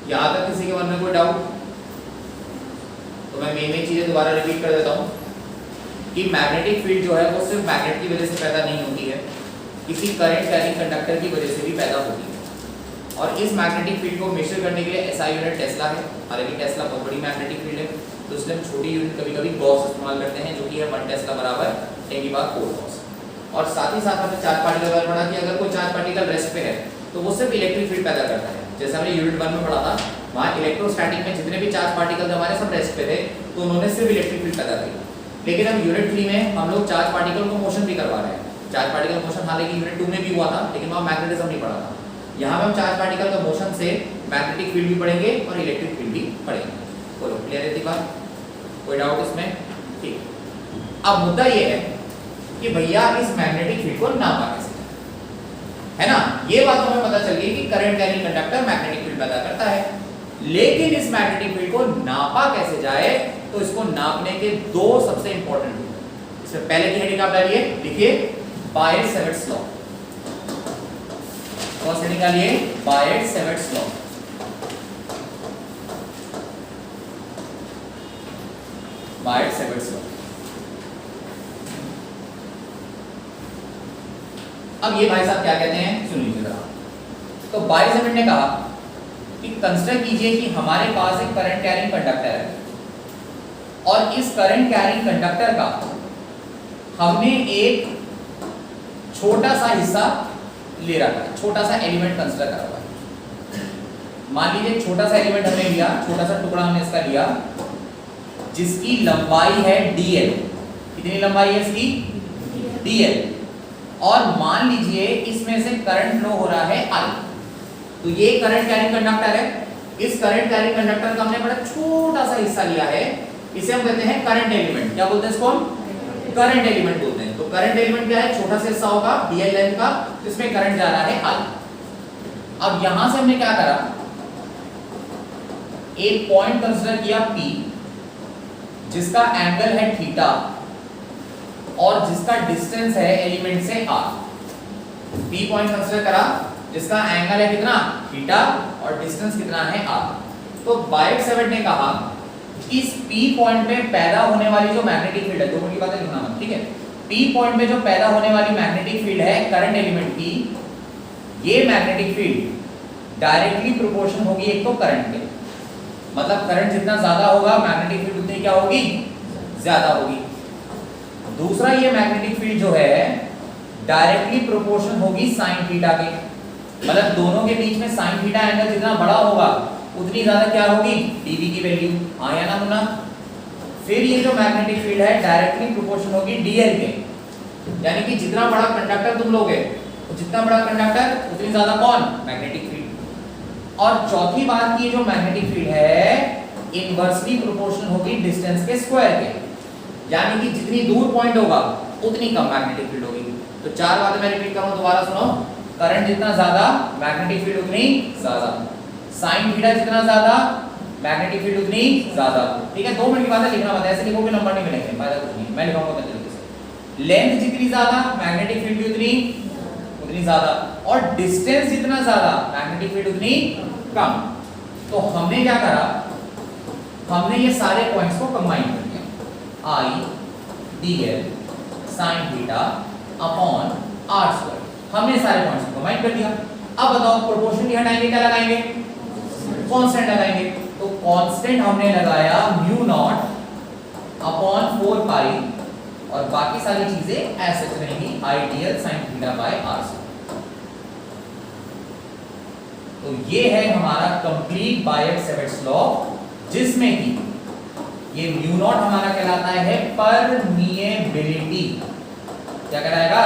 यहां तक किसी के मन में कोई डाउट? तो मैं मेन चीजें दोबारा रिपीट कर देता हूं कि मैग्नेटिक फील्ड जो है वो सिर्फ मैग्नेट की वजह से पैदा नहीं होती है, किसी करंट कैरिंग कंडक्टर की वजह से भी पैदा होती है। और इस मैग्नेटिक फील्ड को मेजर करने के लिए एसआई यूनिट टेस्ला है। हालांकि टेस्ला बहुत बड़ी मैग्नेटिक फील्ड है तो इसलिए हम छोटी यूनिट कभी-कभी गॉस इस्तेमाल करते हैं, जो कि है 1 टेस्ला बराबर 10⁴ गॉस। और साथ ही साथ हमने चार्ज पार्टिकल बारे पढ़ा कि अगर कोई चार्ज पार्टिकल रेस्ट पे है तो वो सिर्फ इलेक्ट्रिक फील्ड पैदा करता है। जैसे हमने यूनिट 1 में पढ़ा था, वहाँ इलेक्ट्रोस्टैटिक में जितने भी चार्ज पार्टिकल हमारे सब रेस्ट पे थे तो उन्होंने सिर्फ इलेक्ट्रिक फील्ड पैदा की। लेकिन अब यूनिट 3 में हम लोग चार्ज पार्टिकल को मोशन भी करवा रहे हैं। चार्ज पार्टिकल मोशन हालांकि यूनिट 2 में भी हुआ था, लेकिन वहाँ मैग्नेटिज्म नहीं पढ़ा था। यहाँ पे हम चार्ज पार्टिकल का मोशन से मैग्नेटिक फील्ड भी पढ़ेंगे और इलेक्ट्रिक फील्ड भी पढ़ेंगे। बोलो क्लियर है बात? कोई डाउट इसमें? ठीक। अब मुद्दा ये है कि भैया इस मैग्नेटिक फील्ड को नापा कैसे है ना? ये बात हमें पता चल गई कि current carrying conductor magnetic field पैदा करता है, लेकिन इस मैग्नेटिक फील्ड को नापा कैसे जाए? तो इसको नापने के 2 सबसे इंपॉर्टेंट रूल हैं। इसमें पहले की हेडिंग आप डालिए, लिखिए बायट-सैवर्ट्स लॉ। कौन सी हेडिंग डालिए? बायट-सैवर्ट्स लॉ। बायट-सैवर्ट्स लॉ। अब ये भाई साहब क्या कहते हैं सुन लीजिए जरा। तो बायट-सैवर्ट ने कहा कि कंसिडर कीजिए कि हमारे पास एक करंट कैरिंग कंडक्टर है और इस करंट कैरिंग कंडक्टर का हमने एक छोटा सा हिस्सा ले रखा है, छोटा सा एलिमेंट कंसिडर करा हुआ है। मान लीजिए एक छोटा सा एलिमेंट हमने लिया, छोटा सा टुकड़ा हमने इसका लिया जिसकी लंबाई है dl। कितनी लंबाई है इसकी? dl। और मान लीजिए इसमें से करंट फ्लो हो रहा है I। तो ये करंट कैरिंग कंडक्टर है। इस करंट कैरिंग कंडक्टर का हमने बड़ा छोटा सा हिस्सा लिया है, इसे हम कहते हैं करंट एलिमेंट। क्या बोलते हैं इसको हम? करंट एलिमेंट बोलते हैं। तो करंट एलिमेंट क्या है? छोटा सा हिस्सा होगा dl लेंथ का, इसमें करंट जा रहा है I। अब यहां से हमने क्या करा, एक पॉइंट कंसीडर किया P जिसका एंगल है थीटा और जिसका डिस्टेंस है एलिमेंट से r। P पॉइंट कंसीडर करा जिसका एंगल है कितना? थीटा और डिस्टेंस कितना है r। तो बायट-सैवर्ट ने कहा इस P पॉइंट पे पैदा होने वाली जो मैग्नेटिक फील्ड है, दो मिनट की बात है लिखना मत, ठीक है? P पॉइंट पे जो पैदा होने वाली मैग्नेटिक फील्ड है करंट एलिमेंट की, ये मैग्नेटिक फील्ड डायरेक्टली प्रोपोर्शनल होगी एक तो करंट के, मतलब करंट जितना ज्यादा होगा मैग्नेटिक फील्ड उतनी क्या होगी? ज्यादा होगी। दूसरा ये मैग्नेटिक फील्ड जो है डायरेक्टली प्रोपोर्शनल होगी साइन थीटा के, मतलब दोनों के बीच में साइन थीटा एंगल जितना बड़ा होगा उतनी ज्यादा क्या होगी? dv की वैल्यू। आया ना मुन्ना? फिर ये जो मैग्नेटिक फील्ड है डायरेक्टली प्रोपोर्शनल होगी dl के, यानी कि जितना बड़ा कंडक्टर तुम लोगे तो जितना बड़ा कंडक्टर उतनी ज्यादा कौन? Magnetic field. और चौथी बात की जो मैग्नेटिक फील्ड है इनवर्सली प्रोपोर्शनल होगी डिस्टेंस के स्क्वायर के, यानी कि जितनी दूर पॉइंट होगा उतनी कम मैग्नेटिक फील्ड होगी। तो चार बातें मैं रिपीट करूं, दोबारा सुनो। करंट जितना ज्यादा मैग्नेटिक फील्ड उतनी ज्यादा, साइन थीटा जितना ज्यादा मैग्नेटिक फील्ड उतनी ज्यादा। ठीक है, 2 मिनट की बात है, लिखना मत, ऐसे लिखोगे नंबर नहीं मिलेंगे, फायदा कुछ नहीं। मैं लिखाऊंगा मैं जल्दी से। लेंथ जितनी ज्यादा मैग्नेटिक फील्ड भी उतनी ज्यादा, और डिस्टेंस जितना ज्यादा मैग्नेटिक फील्ड उतनी कम। तो हमने क्या करा, हमने ये सारे पॉइंट्स को कंबाइन कर दिया, I dl sin theta upon r square. हमने सारे पॉइंट्स को कंबाइन कर दिया। अब बताओ प्रोपोर्शनली हटाएंगे क्या लगाएंगे? कांस्टेंट लगाएंगे। तो कांस्टेंट हमने लगाया म्यू नॉट अपॉन 4 पाई, और बाकी सारी चीजें ऐसे रहेंगी I dl sin theta by r square. तो ये है हमारा कंप्लीट बायट-सैवर्ट्स लॉ, जिसमें कि ये म्यू नॉट हमारा कहलाता है परमिएबिलिटी। क्या कहलाएगा?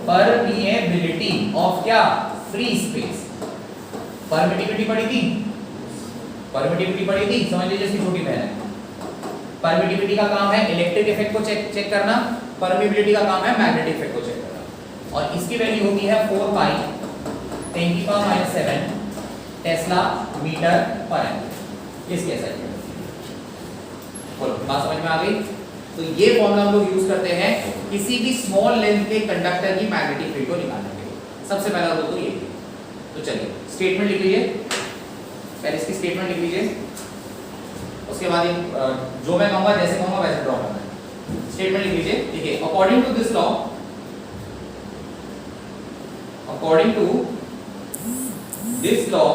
परमिएबिलिटी ऑफ क्या? Free space. परमिटिविटी पढ़ी थी? परमिटिविटी पढ़ी थी, समझ लीजिए इसकी छोटी बहन है। परमिटिविटी का काम है इलेक्ट्रिक इफेक्ट को चेक करना, परमिएबिलिटी का काम है मैग्नेटिक इफेक्ट को चेक करना। और इसकी वैल्यू होती है 4 पाई 10⁻⁷ टेस्ला मीटर पर एम्पीयर। इसके ऐसा है, बोलो बात समझ में आ गई? तो ये फॉर्मूला हम लोग यूज करते हैं किसी भी स्मॉल लेंथ के कंडक्टर की मैग्नेटिक फील्ड को निकालने के लिए। सबसे पहला रूल तो ये। तो चलिए स्टेटमेंट लिख लीजिए, पहले इसकी स्टेटमेंट लिख लीजिए, उसके बाद जो मैं कहूंगा जैसे कहूंगा वैसे ड्रॉ करना है। स्टेटमेंट लिख लीजिए, ठीक है। According to this law, according to this law,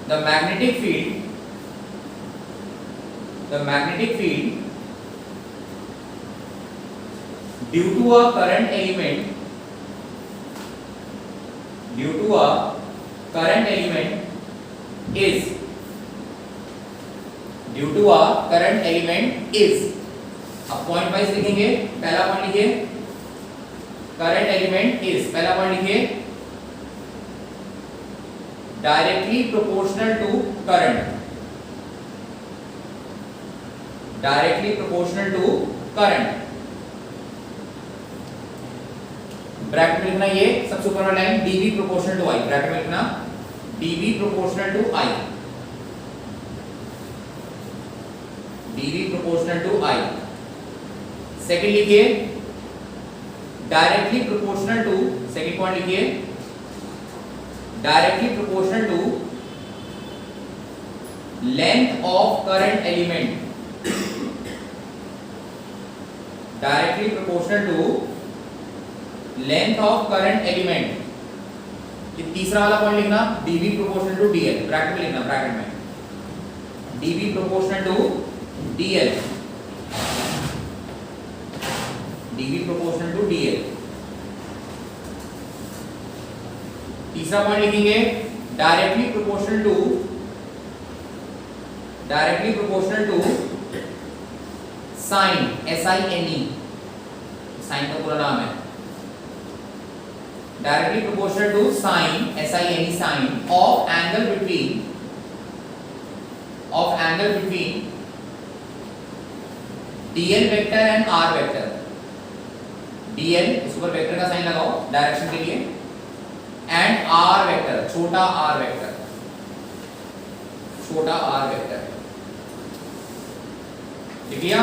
the magnetic field due to a current element is अब पॉइंट वाइज लिखेंगे। पहला पॉइंट लिखिए करंट एलिमेंट इज, पहला पॉइंट लिखिए directly proportional to current, directly proportional to current. Bracket में लिखना ये सबसे ऊपर वाला line dv proportional to I, bracket में लिखना dv proportional to I, dv proportional to I। Second लिखिए directly proportional to, second point लिखिए directly proportional to length of current element, directly proportional to length of current element. ये तीसरा वाला point लिखना dv proportional to dl, bracket में लिखना, bracket में dv proportional to dl, dv proportional to dl। तीसरा point लिखेंगे directly proportional to sine SINE, sine का पूरा नाम है directly proportional to sine SINE, sine of angle between DL vector and R vector. DL इस ऊपर vector का sign लगाओ डायरेक्शन के लिए, एंड R वेक्टर, छोटा r वेक्टर लिख लिया।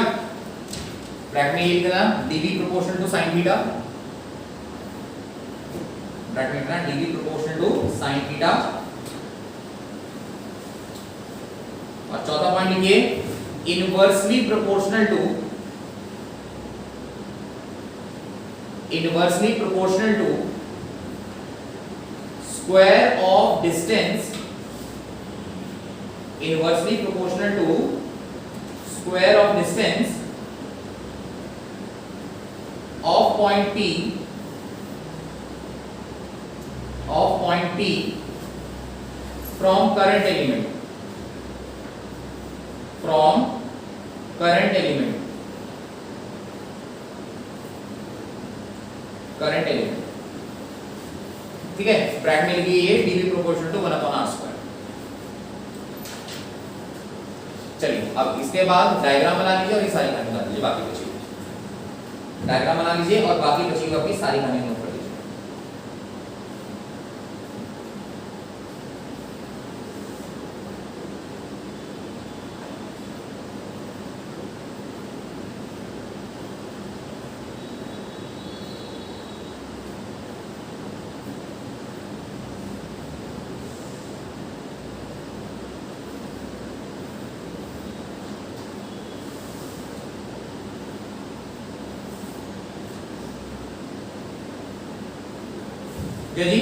ब्रैकेट में ये लिखना dv proportional to sin theta, bracket में लिखना dv proportional to sin theta. और चौथा पॉइंट लिखिए inversely proportional to square of distance of point P from current element ठीक है। ब्रैकेट में लिखिए ये dv प्रोपोर्शनल टू 1/r²। चलिए अब इसके बाद डायग्राम बना लीजिए और ये सारी कहानी बना लीजिए, बाकी बची हुई डायग्राम बना लीजिए और बाकी बची हुई आपकी सारी कहानी नोट कर लीजिए। क्या जी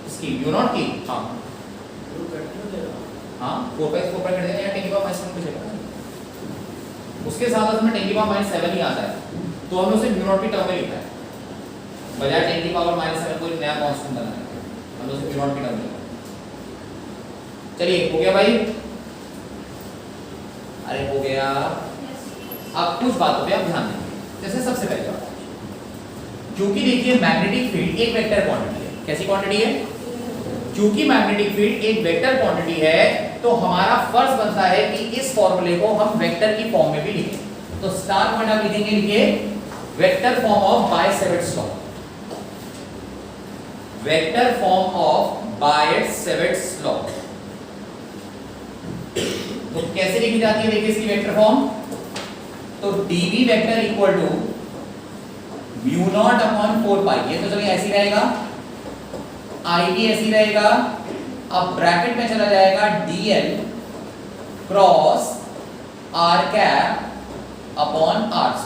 इसकी यू नॉट की हाँ 4/4 कर देना या 10 की पावर -7 पे चलेगा। उसके साथ उसमें 10 की पावर -7 ही आता है, तो हमने उसे म्यू नॉट की टर्म में लिखा है, बजाय 10 की पावर -7 कोई नया कांस्टेंट बनाना है, हमने उसे म्यू नॉट की टर्म में लिखा। चलिए हो गया भाई, अरे हो गया। अब कुछ बातों पे आप ध्यान देंगे। जैसे सबसे पहले बात, क्योंकि देखिए मैग्नेटिक फील्ड एक वेक्टर क्वांटिटी है। कैसी क्वांटिटी है? क्योंकि मैग्नेटिक फील्ड एक वेक्टर क्वांटिटी है, तो हमारा फर्ज बनता है कि इस फॉर्मूले को हम वेक्टर की फॉर्म में भी लिखें। तो स्टार पॉइंट आप लिखेंगे, लिखिए vector form of Biot-Savart's law. Vector form of Biot-Savart's law तो कैसे लिखी जाती है? देखिए इसकी वेक्टर फॉर्म, तो dv vector equal to mu naught upon 4 pi. ये तो चलिए ऐसी रहेगा, I भी ऐसी रहेगा। अब ब्रैकेट में चला जाएगा dl cross r cap upon r²।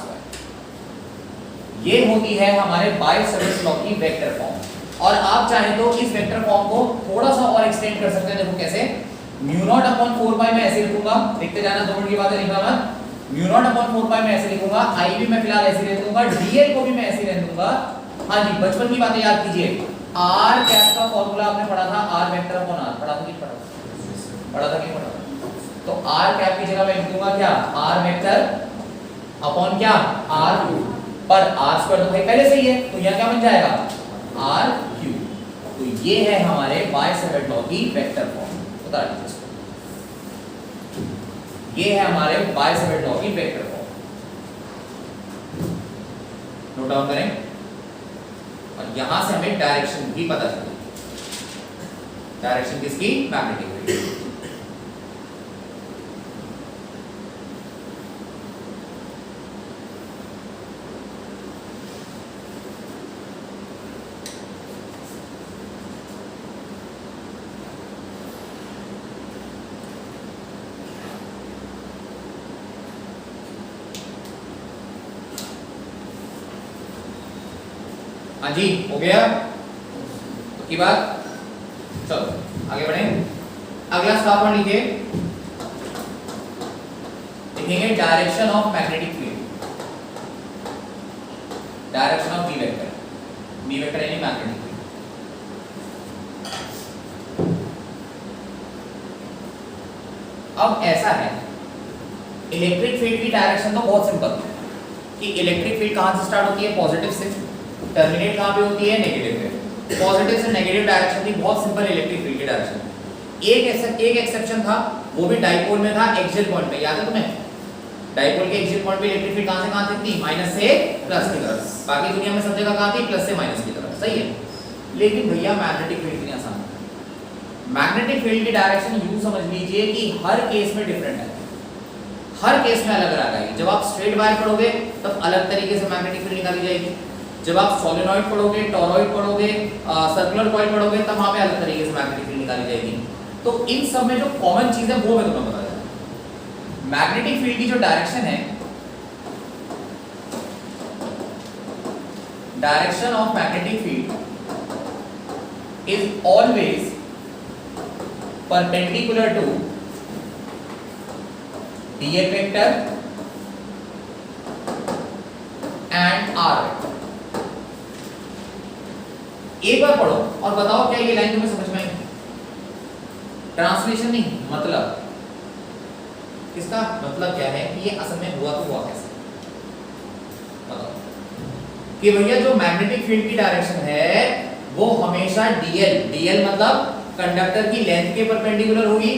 ये होती है हमारे बाय-सेविट्स लॉ की वेक्टर फॉर्म। और आप चाहे तो इस वेक्टर फॉर्म को थोड़ा सा और एक्सटेंड कर सकते हैं। देखो कैसे, म्यू नॉट अपॉन 4 पाई मैं ऐसे लिखूंगा, देखते जाना, 2 मिनट की बात है, लिखना मत। म्यू नॉट अपॉन 4 पाई मैं ऐसे लिखूंगा, I भी मैं फिलहाल ऐसे रहने दूंगा, dl को भी मैं ऐसे रहने दूंगा। हाँ जी, बचपन की बातें याद कीजिए। r कैप का फॉर्मूला आपने पढ़ा था, r वेक्टर अपॉन r, पढ़ा था कि पढ़ा था कि पढ़ा था? तो r कैप की जगह मैं लिख दूंगा क्या, r वेक्टर अपॉन क्या, r, पर r स्क्वायर तो भाई पहले से ही है, तो यहां क्या बन जाएगा, r3। तो ये है हमारे बाय-सेविट्स लॉ की वेक्टर फॉर्म। बता दीजिए इसको, ये है हमारे बाय-सेविट्स लॉ की vector form. Note note down करें, और यहां से हमें डायरेक्शन भी पता चली। डायरेक्शन किसकी? Magnetic field. हाँ जी, हो गया तो की बात। चलो आगे बढ़े। अगला स्टॉप पढ़ लीजिए, लिखेंगे direction of magnetic field, direction of B vector, B vector यानी मैग्नेटिक फील्ड। अब ऐसा है, इलेक्ट्रिक फील्ड की डायरेक्शन तो बहुत सिंपल है कि इलेक्ट्रिक फील्ड कहां से स्टार्ट होती है? पॉजिटिव से, टर्मिनेट कहां पे होती है? नेगेटिव पे। पॉजिटिव से नेगेटिव डायरेक्शन थी, बहुत सिंपल इलेक्ट्रिक फील्ड की डायरेक्शन। एक एक्सेप्शन था, वो भी डाइपोल में था, एक्सियल पॉइंट पे, याद है तुम्हें? डाइपोल के एक्सियल पॉइंट पे इलेक्ट्रिक फील्ड कहां से कहां तक थी? माइनस से प्लस की तरफ। बाकी दुनिया में सब जगह कहां थी? प्लस से माइनस की तरफ, सही है। लेकिन भैया मैग्नेटिक फील्ड कितनी आसान है। मैग्नेटिक फील्ड की डायरेक्शन यूं समझ लीजिए कि हर केस में डिफरेंट है, हर केस में अलग अलग आएगी। जब आप स्ट्रेट वायर पढ़ोगे तब अलग तरीके से मैग्नेटिक फील्ड निकाली जाएगी। जब आप सोलेनॉइड पढ़ोगे, टॉरॉइड पढ़ोगे, सर्कुलर कॉइल पढ़ोगे, तब वहां पे अलग तरीके से मैग्नेटिक फील्ड निकाली जाएगी। तो इन सब में जो कॉमन चीज है वो मैं तुम्हें बता दूं। मैग्नेटिक फील्ड की जो डायरेक्शन है, direction of magnetic field is always perpendicular to dl vector and r vector. एक बार पढ़ो और बताओ क्या ये लाइन तुम्हें समझ में आई? ट्रांसलेशन नहीं, मतलब इसका मतलब क्या है कि ये असल में हुआ तो हुआ कैसे? बताओ कि भैया जो मैग्नेटिक फील्ड की डायरेक्शन है वो हमेशा dl मतलब कंडक्टर की लेंथ के परपेंडिकुलर होगी,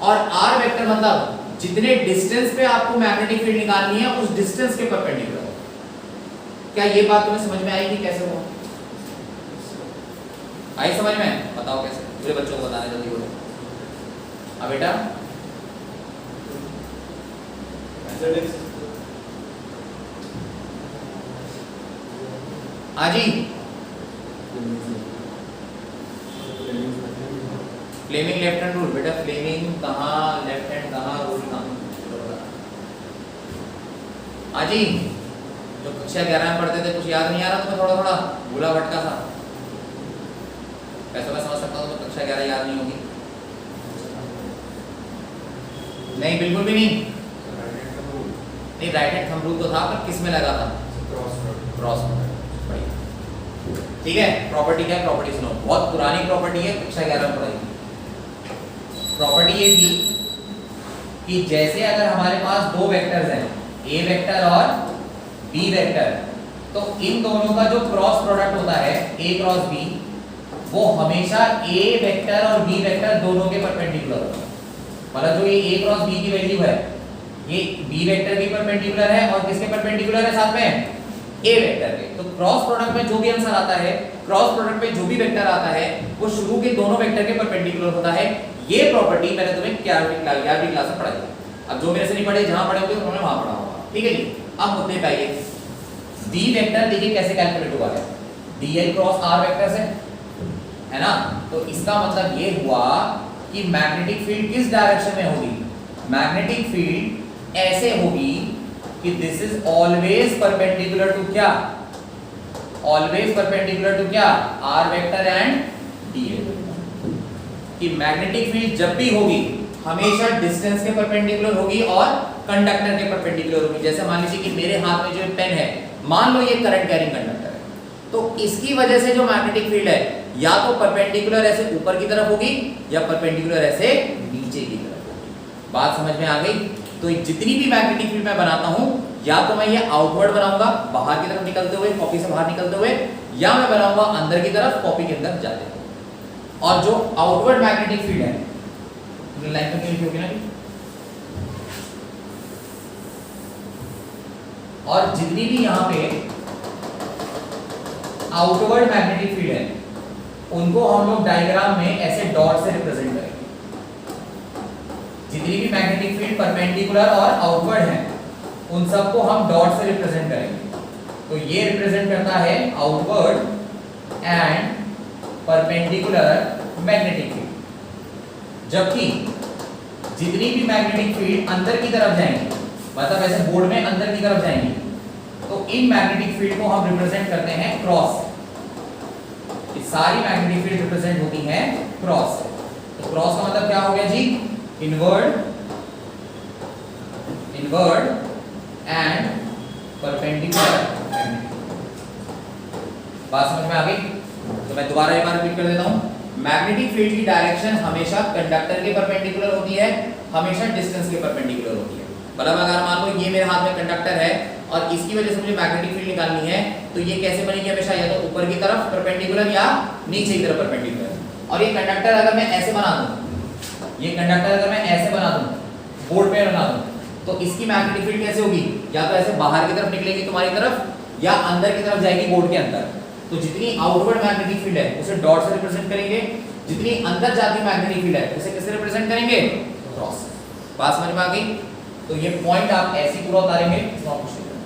और r वेक्टर मतलब जितने डिस्टेंस पे आपको मैग्नेटिक फील्ड निकालनी है उस डिस्टेंस के परपेंडिकुलर। क्या ये बात तुम्हें समझ में आई कि कैसे हुआ? आई समझ में? बताओ कैसे, पूरे बच्चों को बताने जल्दी बोलो। अब बेटा आजी फ्लेमिंग लेफ्ट हैंड रूल। बेटा फ्लेमिंग कहाँ, लेफ्ट हैंड कहाँ, रूल कहाँ? आजी जो कक्षा 11 में पढ़ते थे कुछ याद नहीं आ रहा तुम्हें? थोड़ा थोड़ा भूला भटका सा? ऐसा मैं समझ सकता हूँ तो कक्षा 11 याद नहीं होगी। नहीं बिल्कुल भी नहीं। राइट हैंड थंब रूल तो था, पर किस में लगा था? क्रॉस में। ठीक है, प्रॉपर्टी क्या है? प्रॉपर्टी सुनो, बहुत पुरानी प्रॉपर्टी है, कक्षा 11 में पढ़ाई। प्रॉपर्टी ये थी कि जैसे अगर हमारे पास दो वेक्टर्स हैं, ए वेक्टर और बी वेक्टर, तो इन दोनों का जो क्रॉस प्रोडक्ट होता है ए क्रॉस बी, वो हमेशा ए वेक्टर और बी वेक्टर दोनों के परपेंडिकुलर होता है। मतलब जो ये ए क्रॉस बी की वैल्यू है, ये बी वेक्टर के परपेंडिकुलर है, और किसके परपेंडिकुलर है साथ में? ए वेक्टर के। तो क्रॉस प्रोडक्ट में जो भी आंसर आता है, क्रॉस प्रोडक्ट में जो भी वेक्टर आता है, वो शुरू के दोनों वेक्टर के परपेंडिकुलर होता है। ये प्रॉपर्टी मैंने तुम्हें 11वीं क्लास में पढ़ाई है। अब जो मेरे से नहीं पढ़े, जहां पढ़े होंगे उन्होंने वहां पढ़ा होगा, ठीक है जी। अब मुद्दे पे आइए। बी वेक्टर देखिए कैसे कैलकुलेट होगा है, dl क्रॉस r वेक्टर से, है ना? तो इसका मतलब ये हुआ कि मैग्नेटिक फील्ड किस डायरेक्शन में होगी? मैग्नेटिक फील्ड ऐसे होगी कि this is always perpendicular to क्या? ऑलवेज परपेंडिकुलर टू क्या? r vector and dl। कि मैग्नेटिक फील्ड जब भी होगी हमेशा डिस्टेंस के परपेंडिकुलर होगी और कंडक्टर के परपेंडिकुलर होगी। जैसे मान लीजिए कि मेरे हाथ में जो पेन है, मान लो ये करंट कैरिंग कंडक्टर है, तो इसकी वजह से जो मैग्नेटिक फील्ड है या तो परपेंडिकुलर ऐसे ऊपर की तरफ होगी या परपेंडिकुलर ऐसे नीचे की तरफ होगी। बात समझ में आ गई? तो जितनी भी मैग्नेटिक फील्ड मैं बनाता हूं, या तो मैं ये आउटवर्ड बनाऊंगा बाहर की तरफ निकलते हुए, कॉपी से बाहर निकलते हुए, या मैं बनाऊंगा अंदर की तरफ कॉपी के अंदर जाते हुए। और जो आउटवर्ड मैग्नेटिक फील्ड है, लाइन तो क्लियर होगी ना? और जितनी भी यहाँ पे आउटवर्ड मैग्नेटिक फील्ड है उनको हम लोग डायग्राम में ऐसे डॉट से रिप्रेजेंट करेंगे। जितनी भी मैग्नेटिक फील्ड परपेंडिकुलर और आउटवर्ड है उन सबको हम डॉट से रिप्रेजेंट करेंगे। तो ये रिप्रेजेंट करता है outward and perpendicular magnetic field. जबकि जितनी भी मैग्नेटिक फील्ड अंदर की तरफ जाएंगी, मतलब ऐसे बोर्ड में अंदर की तरफ जाएंगी, तो इन मैग्नेटिक फील्ड को हम रिप्रेजेंट करते हैं क्रॉस। ये सारी मैग्नेटिक फील्ड रिप्रेजेंट होती हैं क्रॉस से। तो क्रॉस का मतलब क्या हो गया जी? Inward and perpendicular magnetic. बात समझ में आ गई? तो मैं दोबारा एक बार रिपीट कर देता हूं। मैग्नेटिक फील्ड की डायरेक्शन हमेशा कंडक्टर के परपेंडिकुलर होती है, हमेशा डिस्टेंस के परपेंडिकुलर होती है। मतलब अगर मान लो ये मेरे हाथ में कंडक्टर है और इसकी वजह से मुझे मैग्नेटिक फील्ड निकालनी है, तो ये कैसे बनेगी? हमेशा या तो ऊपर की तरफ परपेंडिकुलर या नीचे की तरफ परपेंडिकुलर। और ये कंडक्टर अगर मैं ऐसे बना दूं, ये कंडक्टर अगर मैं ऐसे बना दूं, बोर्ड पे बना दूं, तो इसकी मैग्नेटिक फील्ड कैसे होगी? या तो ऐसे बाहर की तरफ निकलेगी तुम्हारी तरफ या अंदर की तरफ जाएगी बोर्ड के अंदर। तो जितनी आउटवर्ड मैग्नेटिक फील्ड है उसे डॉट से रिप्रेजेंट करेंगे, जितनी अंदर जाती मैग्नेटिक फील्ड है उसे किससे रिप्रेजेंट करेंगे? क्रॉस। बात समझ में आ गई? तो ये पॉइंट आप ऐसे पूरा उतारेंगे, इसमें कुछ नहीं करना।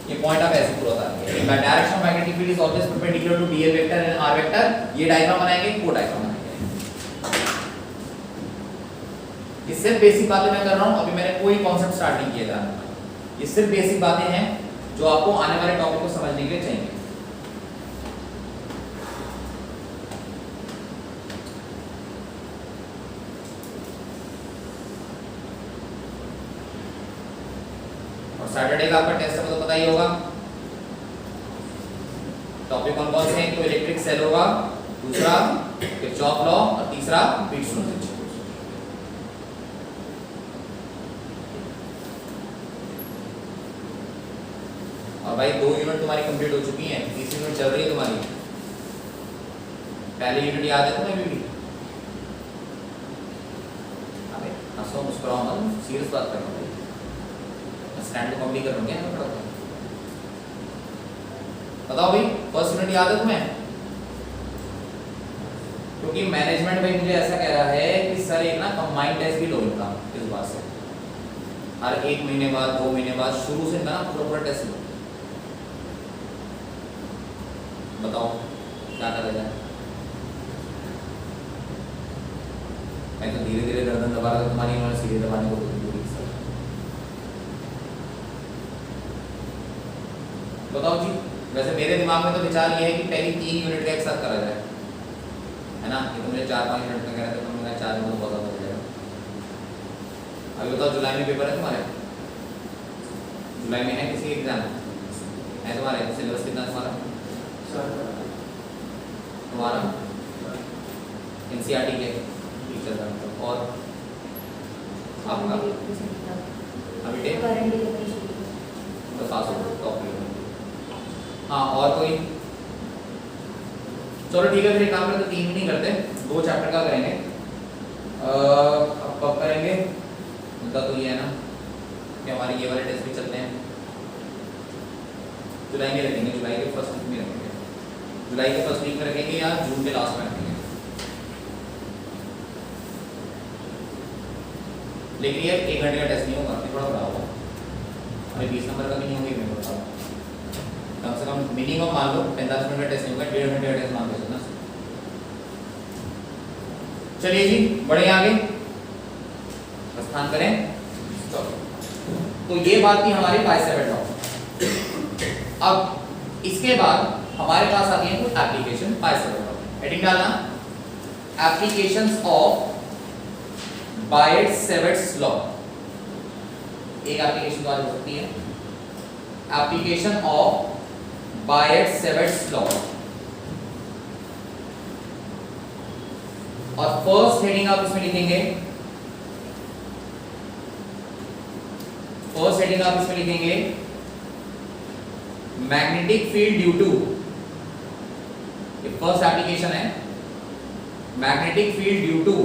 ये पॉइंट आप ऐसे पूरा उतारेंगे। The direction of magnetic field is always perpendicular to dl vector and r vector. ये डायग्राम बनाएंगे, को डायग्राम बनाएंगे। ये सिर्फ बेसिक बातें मैं कर रहा हूं, अभी मैंने कोई कॉन्सेप्ट स्टार्ट नहीं किया था। ये सिर्फ बेसिक बातें हैं जो आपको आने वाले टॉपिक को समझने के लिए चाहिए। सैटरडे का आपका टेस्ट है तो पता ही होगा। टॉपिक कौन कौन से हैं? तो इलेक्ट्रिक सेल होगा, दूसरा किरचॉफ लॉ और तीसरा बीट्स लॉ। और भाई 2 यूनिट तुम्हारी कंप्लीट हो चुकी हैं, तीसरी यूनिट चल रही है तुम्हारी। पहली यूनिट याद है तुम्हें? भी अबे हंसो मुस्कुराओ मत, सीरियस बात कर रहा हूं। स्टैंड को कॉपी कर रहे हैं ना। बताओ भाई, फर्स्ट यूनिट याद है तुम्हें? क्योंकि मैनेजमेंट भाई मुझे ऐसा कह रहा है कि सर एक ना कंबाइंड टेस्ट भी लो इनका, इस बात से हर 1 महीने बाद 2 महीने बाद शुरू से ना पूरा टेस्ट लो। बताओ क्या करा जाए? मैं तो धीरे धीरे गर्दन दबा रहा था, तुम्हारी उन्होंने सीधे दबाने को बोली। बताओ जी। वैसे मेरे दिमाग में तो विचार ये है कि पहली 3 यूनिट का एक साथ करा जाए, है ना? ये तो मुझे 4-5 मिनट में कह रहे थे, तो मैंने 4 मिनट बहुत हो जाएगा। अभी बताओ, जुलाई में पेपर है तुम्हारे? जुलाई में है किसी एग्जाम है तुम्हारे? सिलेबस कितना तुम्हारा? तुम्हारा एनसीईआरटी के टीचर का और आपका अभी टेक तो पास हो टॉप। हाँ, और कोई? चलो ठीक है, फिर एक काम करते, 3 नहीं करते, 2 चैप्टर का करेंगे। अब कब करेंगे? मुद्दा तो ये है ना कि हमारे ये वाले टेस्ट भी चलते हैं। जुलाई में रखेंगे, जुलाई के फर्स्ट वीक में रखेंगे, जुलाई के फर्स्ट वीक में रखेंगे या जून के लास्ट में रखेंगे। लेकिन ये 1 घंटे का टेस्ट नहीं होगा, थोड़ा बड़ा होगा। अभी 20 नंबर का भी नहीं होगा, मैं बताऊँ। कम से कम मिनिमम मान लो 45 मिनट का टेस्ट नहीं होगा, 1.5 घंटे का टेस्ट मान के चलना। चलिए जी, बढ़े आगे, प्रस्थान करें। तो ये बात थी हमारी बाइसेप्ट लॉ। अब इसके बाद हमारे पास आती है कुछ एप्लीकेशन बाइसेप्ट लॉ। हेडिंग डालना, एप्लीकेशंस ऑफ बाइसेप्ट लॉ। एक एप्लीकेशन तो हो सकती है एप्लीकेशन ऑफ बाइसेप्ट लॉ। और फर्स्ट हेडिंग आप इसमें लिखेंगे, फर्स्ट हेडिंग आप इसमें लिखेंगे मैग्नेटिक फील्ड ड्यू टू, ये फर्स्ट एप्लीकेशन है, magnetic field due to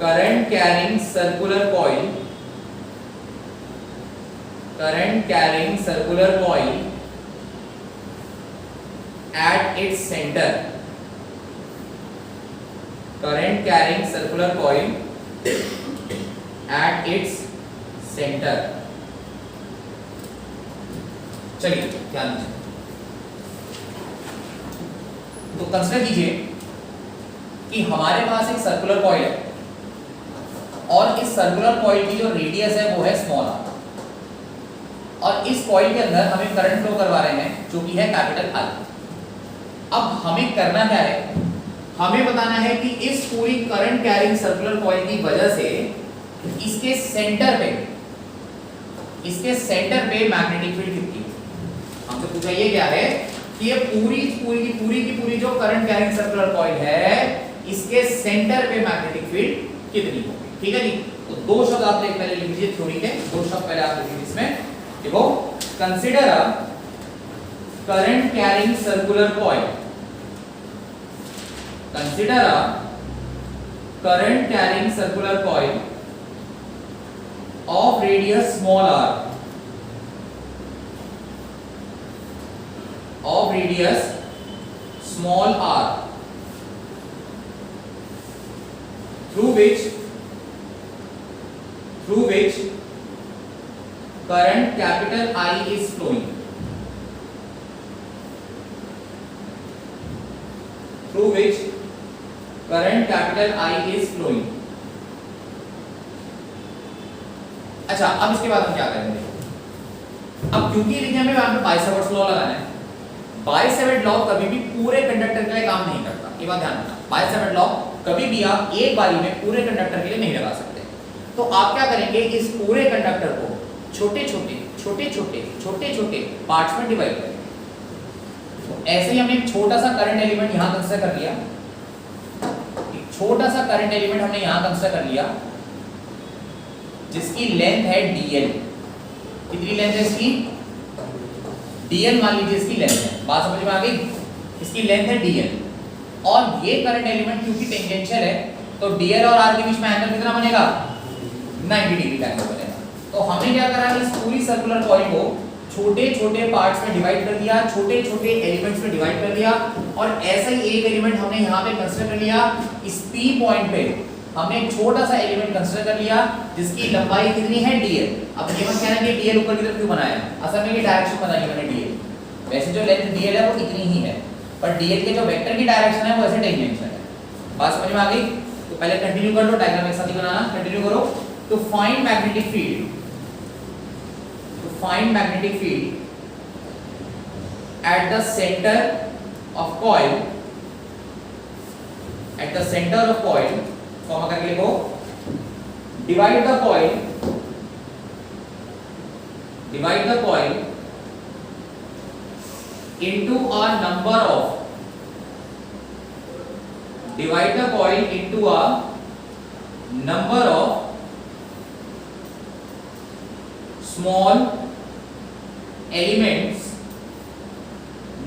current carrying circular coil current carrying circular coil at its center, current carrying circular coil at its center. चलिए ध्यान दीजिए, तो कंसीडर कीजिए कि हमारे पास एक सर्कुलर कॉइल है और इस सर्कुलर कॉइल की जो रेडियस है वो है स्मॉल r, और इस कॉइल के अंदर हमें करंट फ्लो करवा रहे हैं जो कि है कैपिटल I। अब हमें करना क्या है, हमें बताना है कि इस पूरी करंट कैरिंग सर्कुलर कॉइल की वजह से इसके सेंटर पे मैग्नेटिक फील्ड कितनी है। हमसे पूछा ये क्या है कि ये पूरी जो करंट कैरिंग सर्कुलर कॉइल है इसके सेंटर पे मैग्नेटिक फील्ड कितनी होगी। ठीक है जी, तो दो शब्द आप पहले लिख लीजिए थ्योरी के, दो शब्द पहले आप लिखिए इसमें। देखो, consider a current carrying circular coil, consider a current carrying circular coil of radius small r, of radius small r, through which current capital I is flowing, through which current capital I is flowing। अच्छा, अब इसके बाद हम क्या करेंगे, अब क्योंकि देखिए हमें वहां पे बाय-सेवर्ट्स लॉ लगाना है। बाय-सेवर्ट लॉ कभी भी पूरे कंडक्टर के लिए काम नहीं करता, ये बात ध्यान रखना। बाय-सेवर्ट लॉ कभी भी आप एक बारी में पूरे कंडक्टर के लिए नहीं लगा सकते। तो आप क्या करेंगे, इस पूरे कंडक्टर को छोटे-छोटे पार्ट्स में डिवाइड करेंगे। तो ऐसे ही हमने एक छोटा सा करंट एलिमेंट यहां कंसीडर कर लिया, छोटा सा करंट एलिमेंट हमने यहां कंसीडर कर लिया जिसकी लेंथ है dl। कितनी लेंथ है इसकी, dl मान लीजिए इसकी लेंथ है, बात समझ में आ गई, इसकी लेंथ है dl। और ये करंट एलिमेंट क्योंकि टेंजेंशियल है तो dl और r के बीच में एंगल कितना बनेगा, 90 डिग्री का एंगल बनेगा। तो हमने क्या करा, इस पूरी सर्कुलर कॉइल को छोटे पार्ट्स में डिवाइड कर दिया, छोटे एलिमेंट्स में डिवाइड कर दिया, और ऐसा ही एक एलिमेंट हमने यहाँ पे कंसीडर कर लिया। इस P पॉइंट पे हमने एक छोटा सा एलिमेंट कंसीडर कर लिया जिसकी लंबाई कितनी है dl। अब ये मत कहना कि dl ऊपर की तरफ क्यों बनाया है, असल में ये डायरेक्शन बनाई है मैंने dl। वैसे जो लेंथ dl है वो इतनी ही है, पर dl के जो वेक्टर की डायरेक्शन है वो ऐसे टेंजेंशियल है। बात समझ में आ गई, तो पहले कंटिन्यू कर लो, डायग्राम एक साथ ही बनाना, कंटिन्यू करो। तो find magnetic field, find magnetic field at the center of coil, at the center of coil, comma करके लिखो, divide the coil into a number of, divide the coil into a number of small elements,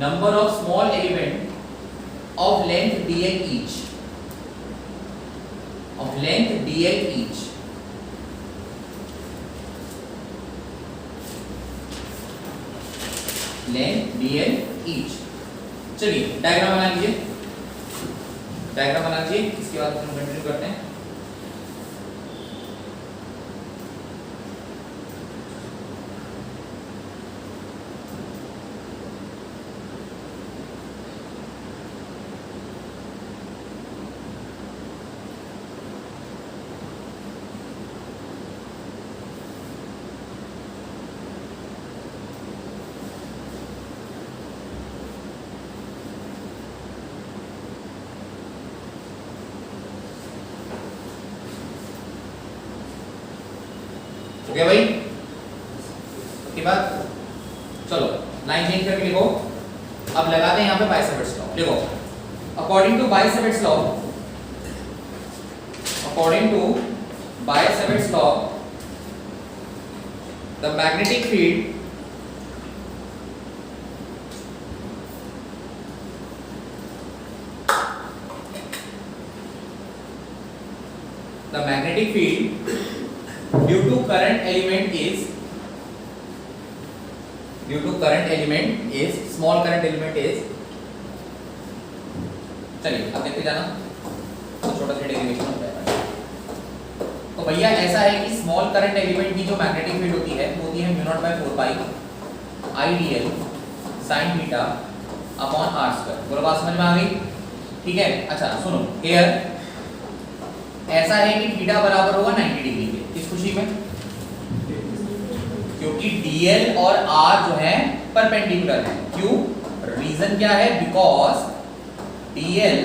number of small element of length dl each, of length dl each, length dl each। चलिए diagram बना लीजिए, इसके बाद हम continue करते हैं। Okay भाई, उसके बाद चलो लाइन चेंज करके लिखो। अब लगाते हैं यहाँ पे बाय-सेवर्ट्स लॉ। लिखो, according to Biot Savart's law, the magnetic field due to current element is due to current element is small current element is, चलिए अब देखते जाना तो छोटा सा डेरिवेशन हो जाएगा। तो भैया ऐसा है कि स्मॉल करंट एलिमेंट की जो मैग्नेटिक फील्ड होती है वो होती है mu naught by 4 pi IDL sine theta upon R square. पूरा बात समझ में आ गई? ठीक है। अच्छा सुनो, हियर ऐसा है कि थीटा बराबर होगा 90 डिग्री के। किस खुशी में? क्योंकि डीएल और आर जो है परपेंडिकुलर है। क्यों? रीजन क्या है? बिकॉज डीएल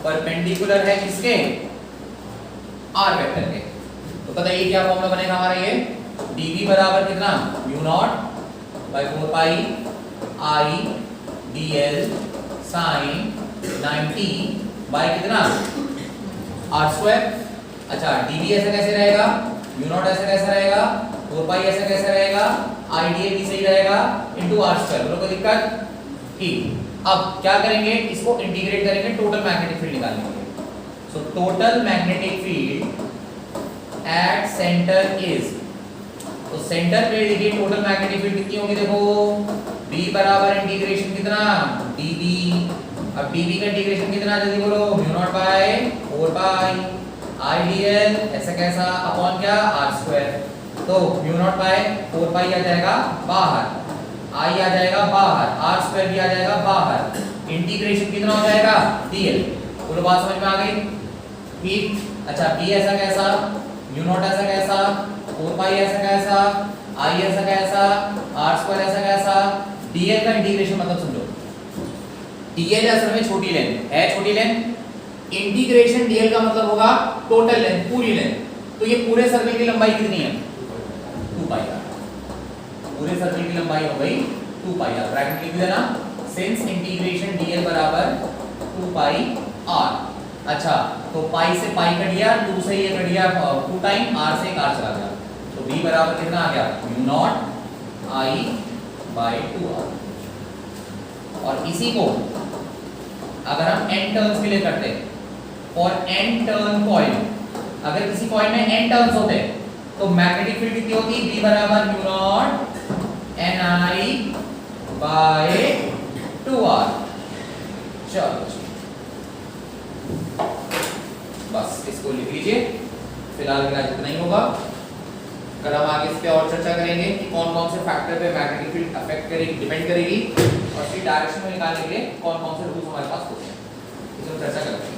परपेंडिकुलर है किसके? आर वेक्टर के। तो बताइए क्या फॉर्मूला बनेगा हमारा ये? dv बराबर कितना? Mu naught by 4 pi I dl sine 90 by कितना? R square. अच्छा dv ऐसा कैसे रहेगा? म्यू नॉट ऐसा कैसा रहेगा? 4 पाई ऐसा कैसा रहेगा? आई dl भी सही रहेगा इनटू आर स्क्वायर। बोलो कोई दिक्कत? ठीक। अब क्या करेंगे? इसको इंटीग्रेट करेंगे, टोटल मैग्नेटिक फील्ड निकालने के लिए। So total magnetic field at centre is, तो सेंटर पे देखिए टोटल मैग्नेटिक फील्ड कितनी होगी? देखो B बराबर इंटीग्रेशन कितना? dB। अब dB का इंटीग्रेशन कितना? जल्दी बोलो। Mu naught by 4 pi I dl ऐसा कैसा अपॉन क्या? R square. तो म्यू नॉट बाय 4 पाई आ जाएगा बाहर, आई आ जाएगा बाहर, आर स्क्वायर भी आ जाएगा बाहर। इंटीग्रेशन कितना हो जाएगा? dl। बोलो बात समझ में आ गई? ठीक। अच्छा b ऐसा कैसा, म्यू नॉट ऐसा कैसा, 4 पाई ऐसा कैसा, आई ऐसा कैसा, आर स्क्वायर ऐसा कैसा। dl का इंटीग्रेशन मतलब समझो, dl असल में छोटी लेंथ है, छोटी लेंथ। इंटीग्रेशन dl का मतलब होगा टोटल लेंथ, पूरी लेंथ। तो ये पूरे सर्कल की लंबाई कितनी है? 2 पाई आर। पूरे सर्कल की लंबाई हो गई 2 पाई आर। ब्रैकेट लिख देना, सिंस इंटीग्रेशन dl बराबर 2 पाई आर। अच्छा तो पाई से पाई कट गया, 2 से ये कट गया 2 टाइम, आर से एक आर चला गया। तो b बराबर कितना आ गया? Mu not I bye 2r। और इसी को अगर हम n टर्न्स के लिए करते, फॉर n टर्न कॉइल, अगर किसी कॉइल में n टर्न्स होते तो मैग्नेटिक फील्ड कितनी होती? b बराबर mu naught ni bye 2r। चलो बस इसको लिख लीजिए। फिलहाल का इतना ही होगा। कल हम आगे इस पे और चर्चा करेंगे कि कौन कौन से फैक्टर पे मैग्नेटिक फील्ड अफेक्ट करेगी, डिपेंड करेगी, और इसकी डायरेक्शन में निकालने के लिए कौन कौन से रूल्स हमारे पास होते हैं, इस पर चर्चा करेंगे।